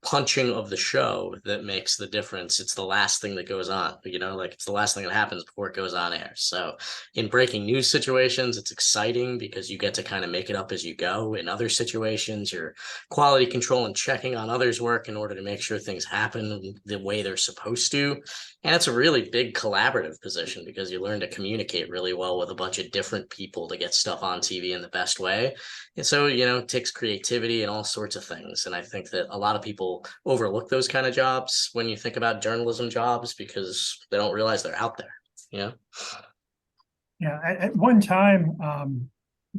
punching of the show that makes the difference. It's the last thing that goes on, it's the last thing that happens before it goes on air. So in breaking news situations, it's exciting because you get to kind of make it up as you go. In other situations, you're quality control and checking on others' work in order to make sure things happen the way they're supposed to. And it's a really big collaborative position because you learn to communicate really well with a bunch of different people to get stuff on TV in the best way. And so, it takes creativity and all sorts of things. And I think that a lot of people overlook those kind of jobs when you think about journalism jobs, because they don't realize they're out there, Yeah, at one time,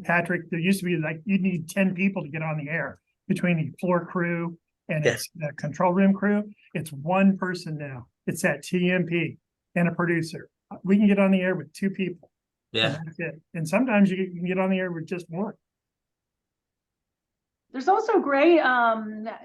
Patrick, there used to be you'd need 10 people to get on the air between the floor crew and it's the control room crew. It's one person now. It's that TMP and a producer. We can get on the air with 2 people. Yeah. And that's it. And sometimes you can get on the air with just 1. There's also great,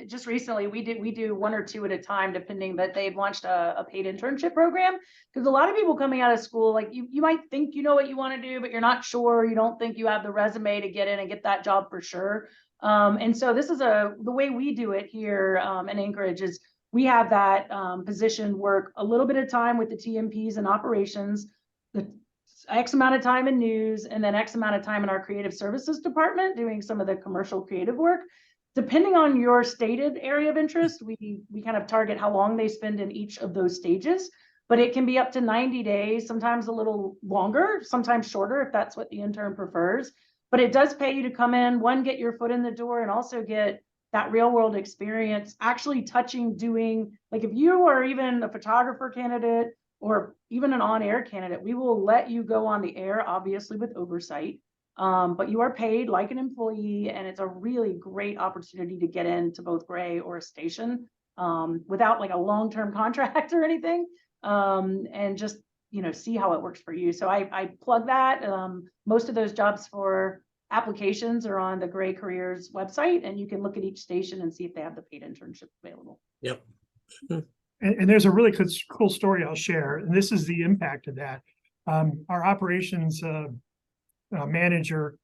just recently we do 1 or 2 at a time, depending, but they've launched a paid internship program, because a lot of people coming out of school, like you might think you know what you want to do, but you're not sure. You don't think you have the resume to get in and get that job for sure. And so this is the way we do it here in Anchorage is we have that position work a little bit of time with the TMPs and operations, the X amount of time in news, and then X amount of time in our creative services department doing some of the commercial creative work. Depending on your stated area of interest, we kind of target how long they spend in each of those stages, but it can be up to 90 days, sometimes a little longer, sometimes shorter if that's what the intern prefers. But it does pay you to come in, one, get your foot in the door, and also get that real world experience, actually touching, doing, like if you are even a photographer candidate or even an on-air candidate, we will let you go on the air, obviously with oversight. But you are paid like an employee, and it's a really great opportunity to get into both Gray or a station without like a long-term contract or anything, and just, you know, see how it works for you. So I plug that. Most of those jobs for applications are on the Gray Careers website, and you can look at each station and see if they have the paid internship available. Yep. And there's a really cool story I'll share, and this is the impact of that. Our operations manager,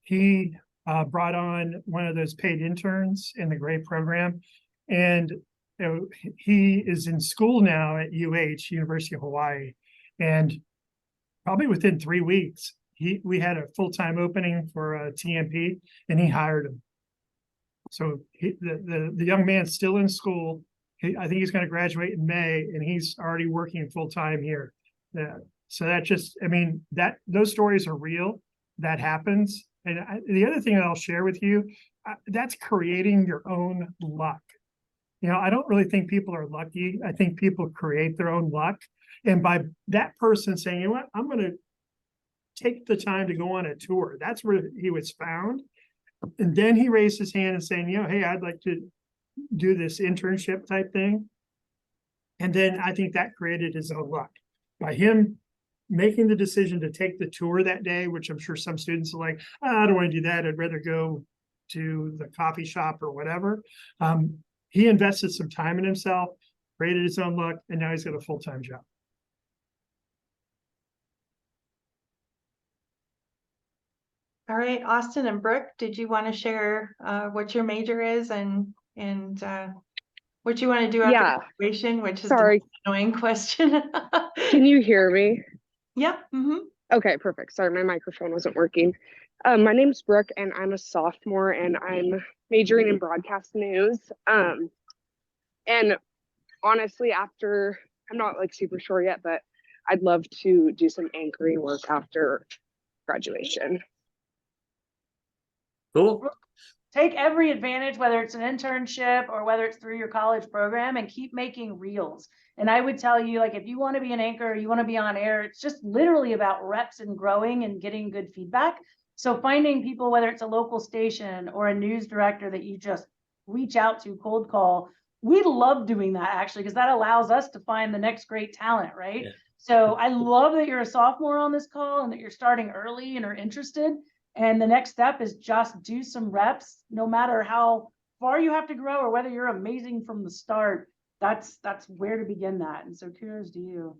he brought on one of those paid interns in the Gray program, and he is in school now at University of Hawaii, and probably within 3 weeks, we had a full-time opening for a TMP, and he hired him. So the young man's still in school. I think he's going to graduate in May, and he's already working full-time here. So that just, I mean, those stories are real. That happens. And the other thing that I'll share with you, that's creating your own luck. You know, I don't really think people are lucky. I think people create their own luck. And by that person saying, you know what, I'm going to take the time to go on a tour, that's where he was found. And then he raised his hand and saying, you know, hey, I'd like to do this internship type thing. And then I think that created his own luck. By him making the decision to take the tour that day, which I'm sure some students are like, oh, I don't want to do that. I'd rather go to the coffee shop or whatever. He invested some time in himself, created his own luck, and now he's got a full-time job. All right, Austin and Brooke, did you want to share what your major is and what you want to do after graduation, which is the annoying question. Can you hear me? Yeah. Okay, perfect. Sorry, my microphone wasn't working. My name's Brooke, and I'm a sophomore, and I'm majoring in broadcast news. And honestly, after, I'm not like super sure yet, but I'd love to do some anchoring work after graduation. Cool. Take every advantage, whether it's an internship or whether it's through your college program, and keep making reels. And I would tell you, like, if you want to be an anchor, you want to be on air, it's just literally about reps and growing and getting good feedback. So finding people, whether it's a local station or a news director that you just reach out to, cold call, we love doing that actually, because that allows us to find the next great talent, right? Yeah. So I love that you're a sophomore on this call and that you're starting early and are interested. And the next step is just do some reps, no matter how far you have to grow or whether you're amazing from the start. That's where to begin that. And so kudos to you.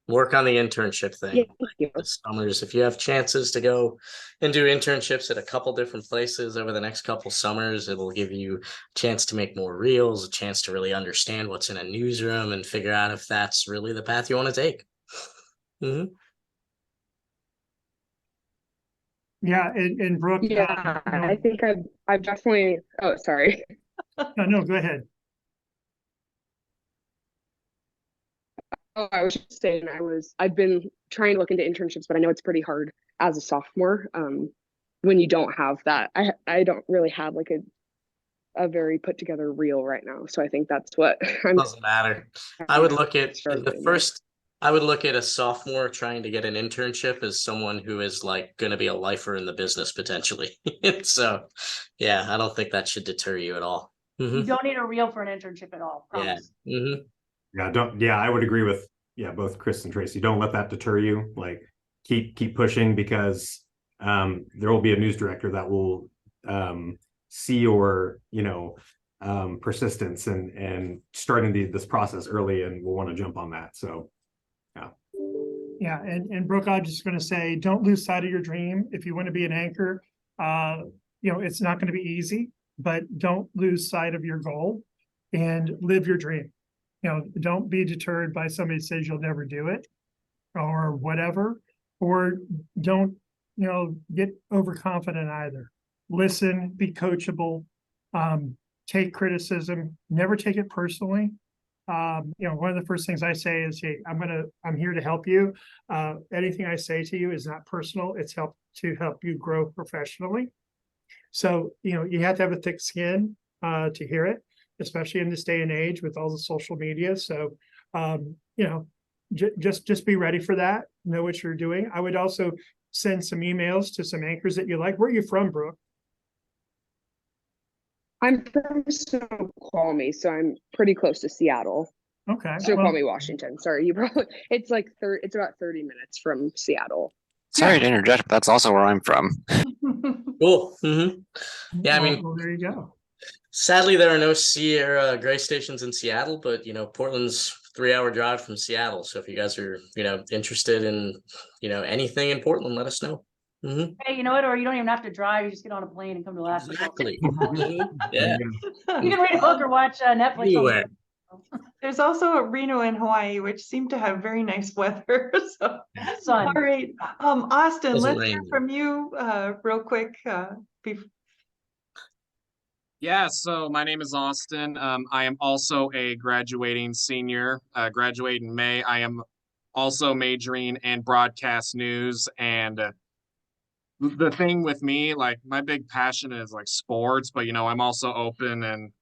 Work on the internship thing. Yeah. The summers, if you have chances to go and do internships at a couple different places over the next couple summers, it'll give you a chance to make more reels, a chance to really understand what's in a newsroom and figure out if that's really the path you want to take. Yeah, and Brooke. Yeah, I think I've definitely. Oh, sorry. No, go ahead. Oh, I was just saying I've been trying to look into internships, but I know it's pretty hard as a sophomore when you don't have that. I don't really have like a very put together reel right now, so I think that's what doesn't matter. I would look at the first. I would look at a sophomore trying to get an internship as someone who is like going to be a lifer in the business potentially. So, yeah, I don't think that should deter you at all. You don't need a reel for an internship at all. Promise. Yeah. I would agree with both Chris and Tracy. Don't let that deter you. Like keep pushing, because there will be a news director that will see your persistence and starting this process early, and will want to jump on that. So. Yeah, and Brooke, I'm just going to say, don't lose sight of your dream. If you want to be an anchor, it's not going to be easy, but don't lose sight of your goal and live your dream. Don't be deterred by somebody who says you'll never do it or whatever, or don't, get overconfident either. Listen, be coachable, take criticism, never take it personally. One of the first things I say is, hey, I'm here to help you. Anything I say to you is not personal. It's to help you grow professionally. So, you have to have a thick skin to hear it, especially in this day and age with all the social media. So, just be ready for that. Know what you're doing. I would also send some emails to some anchors that you like. Where are you from, Brooke? I'm from Snoqualmie, so I'm pretty close to Seattle. Okay. Snoqualmie, Washington. Sorry, you probably it's like it's about 30 minutes from Seattle. Sorry to interject, but that's also where I'm from. Cool. Yeah, I mean, well, there you go. sadly, there are no Sierra Gray stations in Seattle, but Portland's 3-hour drive from Seattle. So if you guys are, interested in, anything in Portland, let us know. Hey, you know what? Or you don't even have to drive. You just get on a plane and come to Alaska. Exactly. Yeah. You can read a book or watch Netflix. Anywhere. There's also a Reno in Hawaii, which seem to have very nice weather. So, Sun. all right, Austin, Doesn't let's hear rain. from you real quick. Yeah, so my name is Austin. I am also a graduating senior, graduate in May. I am also majoring in broadcast news. And the thing with me, like my big passion is like sports, but I'm also open and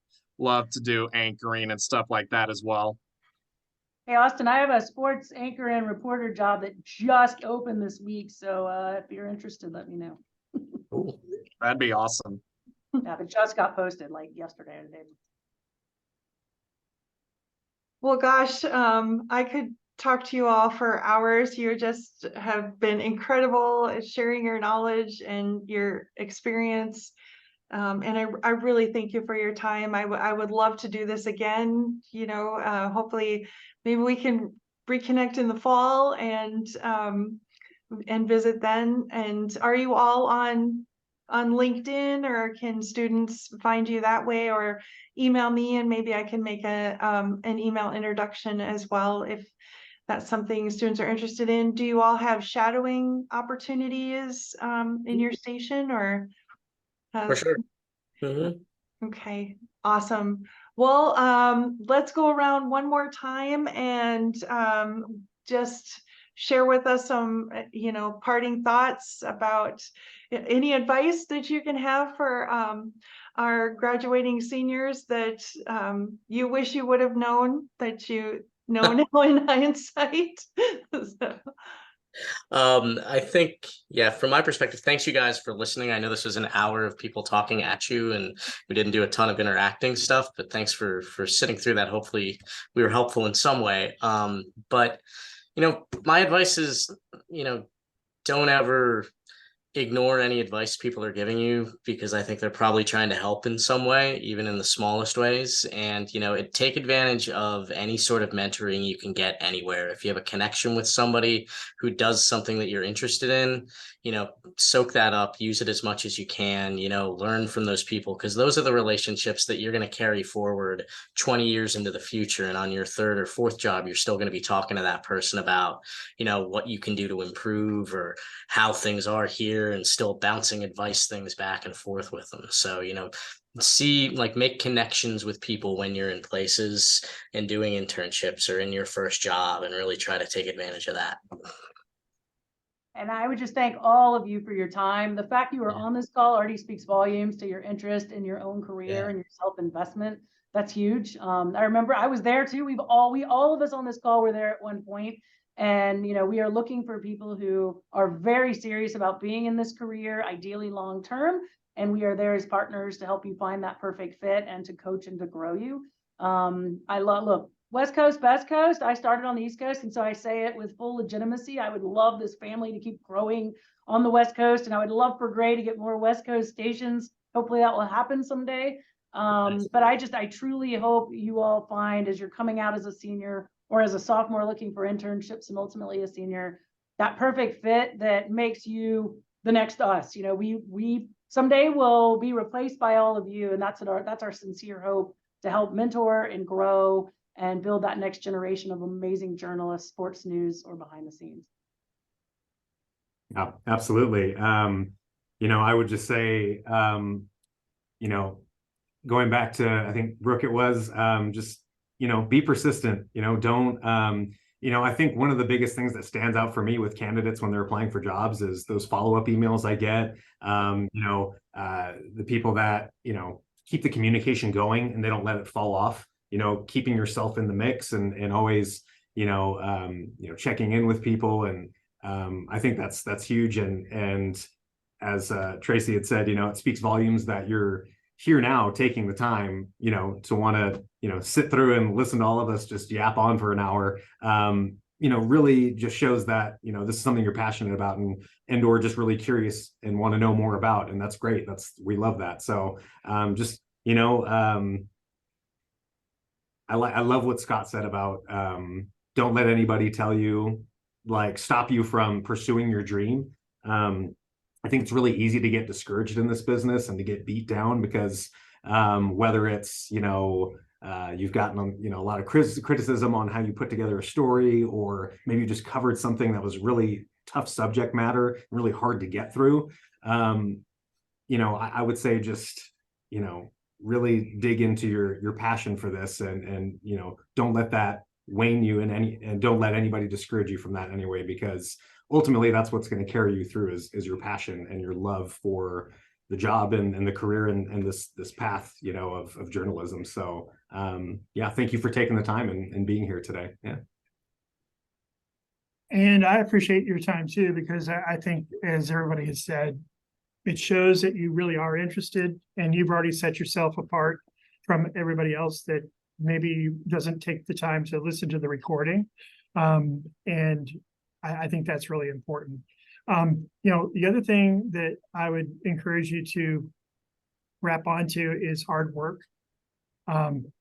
love to do anchoring and stuff like that as well. Hey, Austin, I have a sports anchor and reporter job that just opened this week. So if you're interested, let me know. Cool. That'd be awesome. Yeah, but just got posted like yesterday or the day. Well, gosh, I could talk to you all for hours. You just have been incredible at sharing your knowledge and your experience. And I really thank you for your time. I would love to do this again. Hopefully maybe we can reconnect in the fall and visit then. And are you all on LinkedIn, or can students find you that way, or email me and maybe I can make an email introduction as well if that's something students are interested in? Do you all have shadowing opportunities in your station, or For sure. Okay, awesome. Well, let's go around one more time and just share with us some, parting thoughts about any advice that you can have for our graduating seniors that you wish you would have known, that you know now in hindsight. So. I think, from my perspective, thanks you guys for listening. I know this was an hour of people talking at you and we didn't do a ton of interacting stuff, but thanks for sitting through that. Hopefully we were helpful in some way. But my advice is, don't ever ignore any advice people are giving you, because I think they're probably trying to help in some way, even in the smallest ways. And, take advantage of any sort of mentoring you can get anywhere. If you have a connection with somebody who does something that you're interested in, soak that up, use it as much as you can, learn from those people, because those are the relationships that you're going to carry forward 20 years into the future. And on your third or fourth job, you're still going to be talking to that person about, what you can do to improve or how things are here, and still bouncing advice things back and forth with them. So, make connections with people when you're in places and doing internships or in your first job, and really try to take advantage of that. And I would just thank all of you for your time. The fact you are on this call already speaks volumes to your interest in your own career and your self-investment. That's huge. I remember I was there too. We all of us on this call were there at one point. And, we are looking for people who are very serious about being in this career, ideally long-term. And we are there as partners to help you find that perfect fit and to coach and to grow you. Look, West Coast, best coast. I started on the East Coast, and so I say it with full legitimacy. I would love this family to keep growing on the West Coast, and I would love for Gray to get more West Coast stations. Hopefully that will happen someday. But I truly hope you all find, as you're coming out as a senior or as a sophomore looking for internships and ultimately a senior, that perfect fit that makes you the next us. We someday will be replaced by all of you, and that's our sincere hope, to help mentor and grow and build that next generation of amazing journalists, sports news, or behind the scenes. Yeah, absolutely. I would just say, going back to, I think Brooke, it was, just, be persistent, don't, I think one of the biggest things that stands out for me with candidates when they're applying for jobs is those follow-up emails I get, the people that, keep the communication going and they don't let it fall off, keeping yourself in the mix and always, checking in with people. And I think that's huge. And as Tracy had said, it speaks volumes that you're here now taking the time, to want to, sit through and listen to all of us just yap on for an hour. Really just shows that, this is something you're passionate about and or just really curious and want to know more about. And that's great. We love that. So I love what Scott said about don't let anybody tell you, stop you from pursuing your dream. I think it's really easy to get discouraged in this business and to get beat down because whether it's, you've gotten, a lot of criticism on how you put together a story, or maybe you just covered something that was really tough subject matter, really hard to get through. I would say just, really dig into your passion for this and don't let that wane you and don't let anybody discourage you from that anyway, because ultimately that's what's going to carry you through is your passion and your love for the job and the career and this path, of journalism. So thank you for taking the time and being here today. Yeah. And I appreciate your time too, because I think, as everybody has said, it shows that you really are interested, and you've already set yourself apart from everybody else that maybe doesn't take the time to listen to the recording. And I think that's really important. The other thing that I would encourage you to wrap onto is hard work. Don't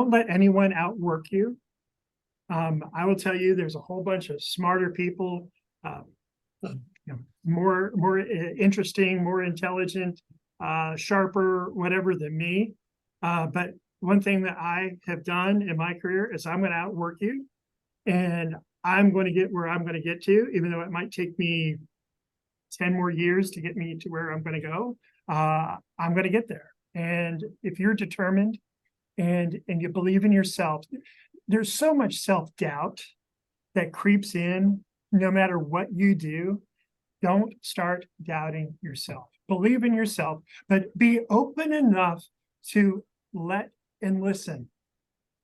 let anyone outwork you. I will tell you, there's a whole bunch of smarter people, more interesting, more intelligent, sharper, whatever than me. But one thing that I have done in my career is I'm going to outwork you, and I'm going to get where I'm going to get to, even though it might take me 10 more years to get me to where I'm going to go. I'm going to get there. And if you're determined and you believe in yourself, there's so much self-doubt that creeps in no matter what you do. Don't start doubting yourself. Believe in yourself, but be open enough to let and listen.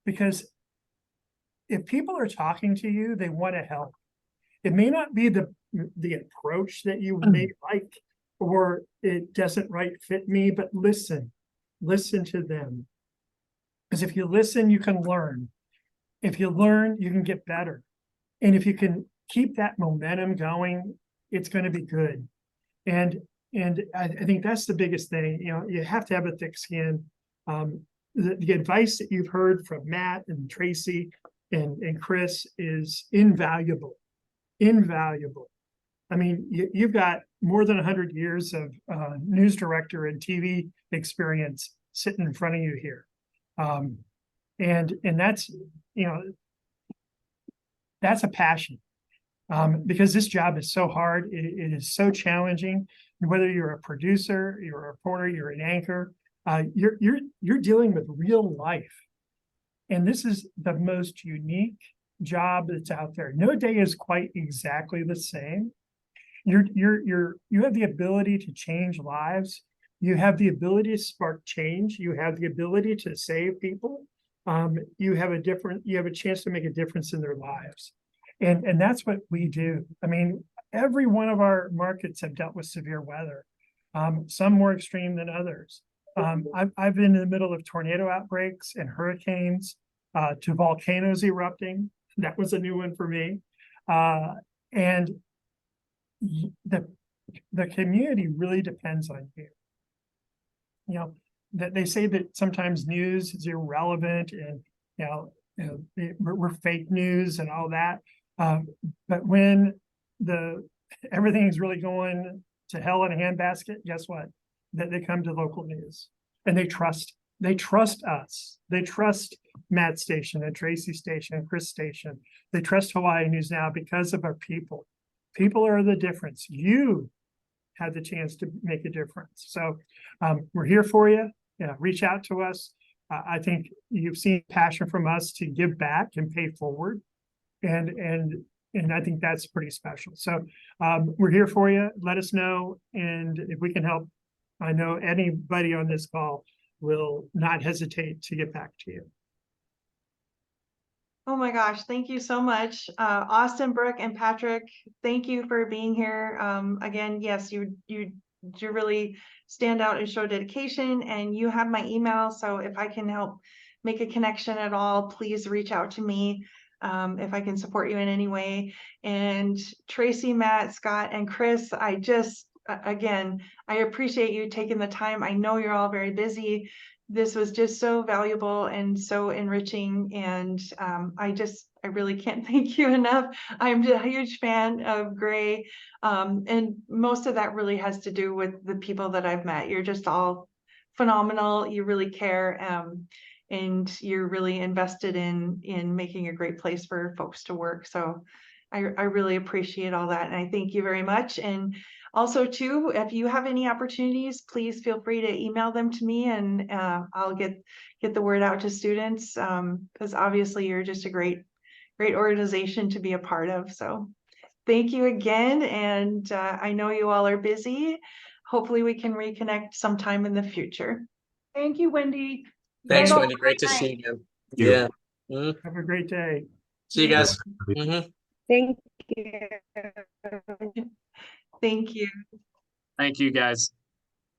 Because if people are talking to you, they want to help. It may not be the approach that you may like, or it doesn't fit me, but listen to them. Because if you listen, you can learn. If you learn, you can get better. And if you can keep that momentum going, it's going to be good. And I think that's the biggest thing. You have to have a thick skin. The advice that you've heard from Matt and Tracy and Chris is invaluable. I mean, you've got more than 100 years of news director and TV experience sitting in front of you here. And that's, that's a passion. Because this job is so hard, it is so challenging. Whether you're a producer, you're a reporter, you're an anchor, you're dealing with real life, and this is the most unique job that's out there. No day is quite exactly the same. You have the ability to change lives. You have the ability to spark change. You have the ability to save people. You have a chance to make a difference in their lives. And that's what we do. I mean, every one of our markets have dealt with severe weather, some more extreme than others. I've been in the middle of tornado outbreaks and hurricanes, to volcanoes erupting. That was a new one for me. And the community really depends on you. That they say that sometimes news is irrelevant and we're fake news and all that. But when everything is really going to hell in a handbasket, guess what? That they come to local news and they trust us. They trust Matt's station and Tracy's station and Chris' station. They trust Hawaii News Now because of our people. People are the difference. You had the chance to make a difference. So we're here for you. Reach out to us. I think you've seen passion from us to give back and pay forward. And I think that's pretty special. So we're here for you. Let us know. And if we can help, I know anybody on this call will not hesitate to get back to you. Oh my gosh, thank you so much. Austin, Brooke, and Patrick, thank you for being here. Again, yes, you really stand out and show dedication, and you have my email. So if I can help make a connection at all, please reach out to me. If I can support you in any way. And Tracy, Matt, Scott, and Chris, again, I appreciate you taking the time. I know you're all very busy. This was just so valuable and so enriching, and I really can't thank you enough. I'm a huge fan of Gray, and most of that really has to do with the people that I've met. You're just all phenomenal. You really care, and you're really invested in making a great place for folks to work. So I really appreciate all that, and I thank you very much. And also too, if you have any opportunities, please feel free to email them to me, and I'll get the word out to students, because obviously you're just a great organization to be a part of. So thank you again, and I know you all are busy. Hopefully we can reconnect sometime in the future. Thank you, Wendy. Thanks, Guys, Wendy. Great to see you. You. Yeah. Mhm. Have a great day. See you guys. Mhm. Thank you. Thank you. Thank you, guys.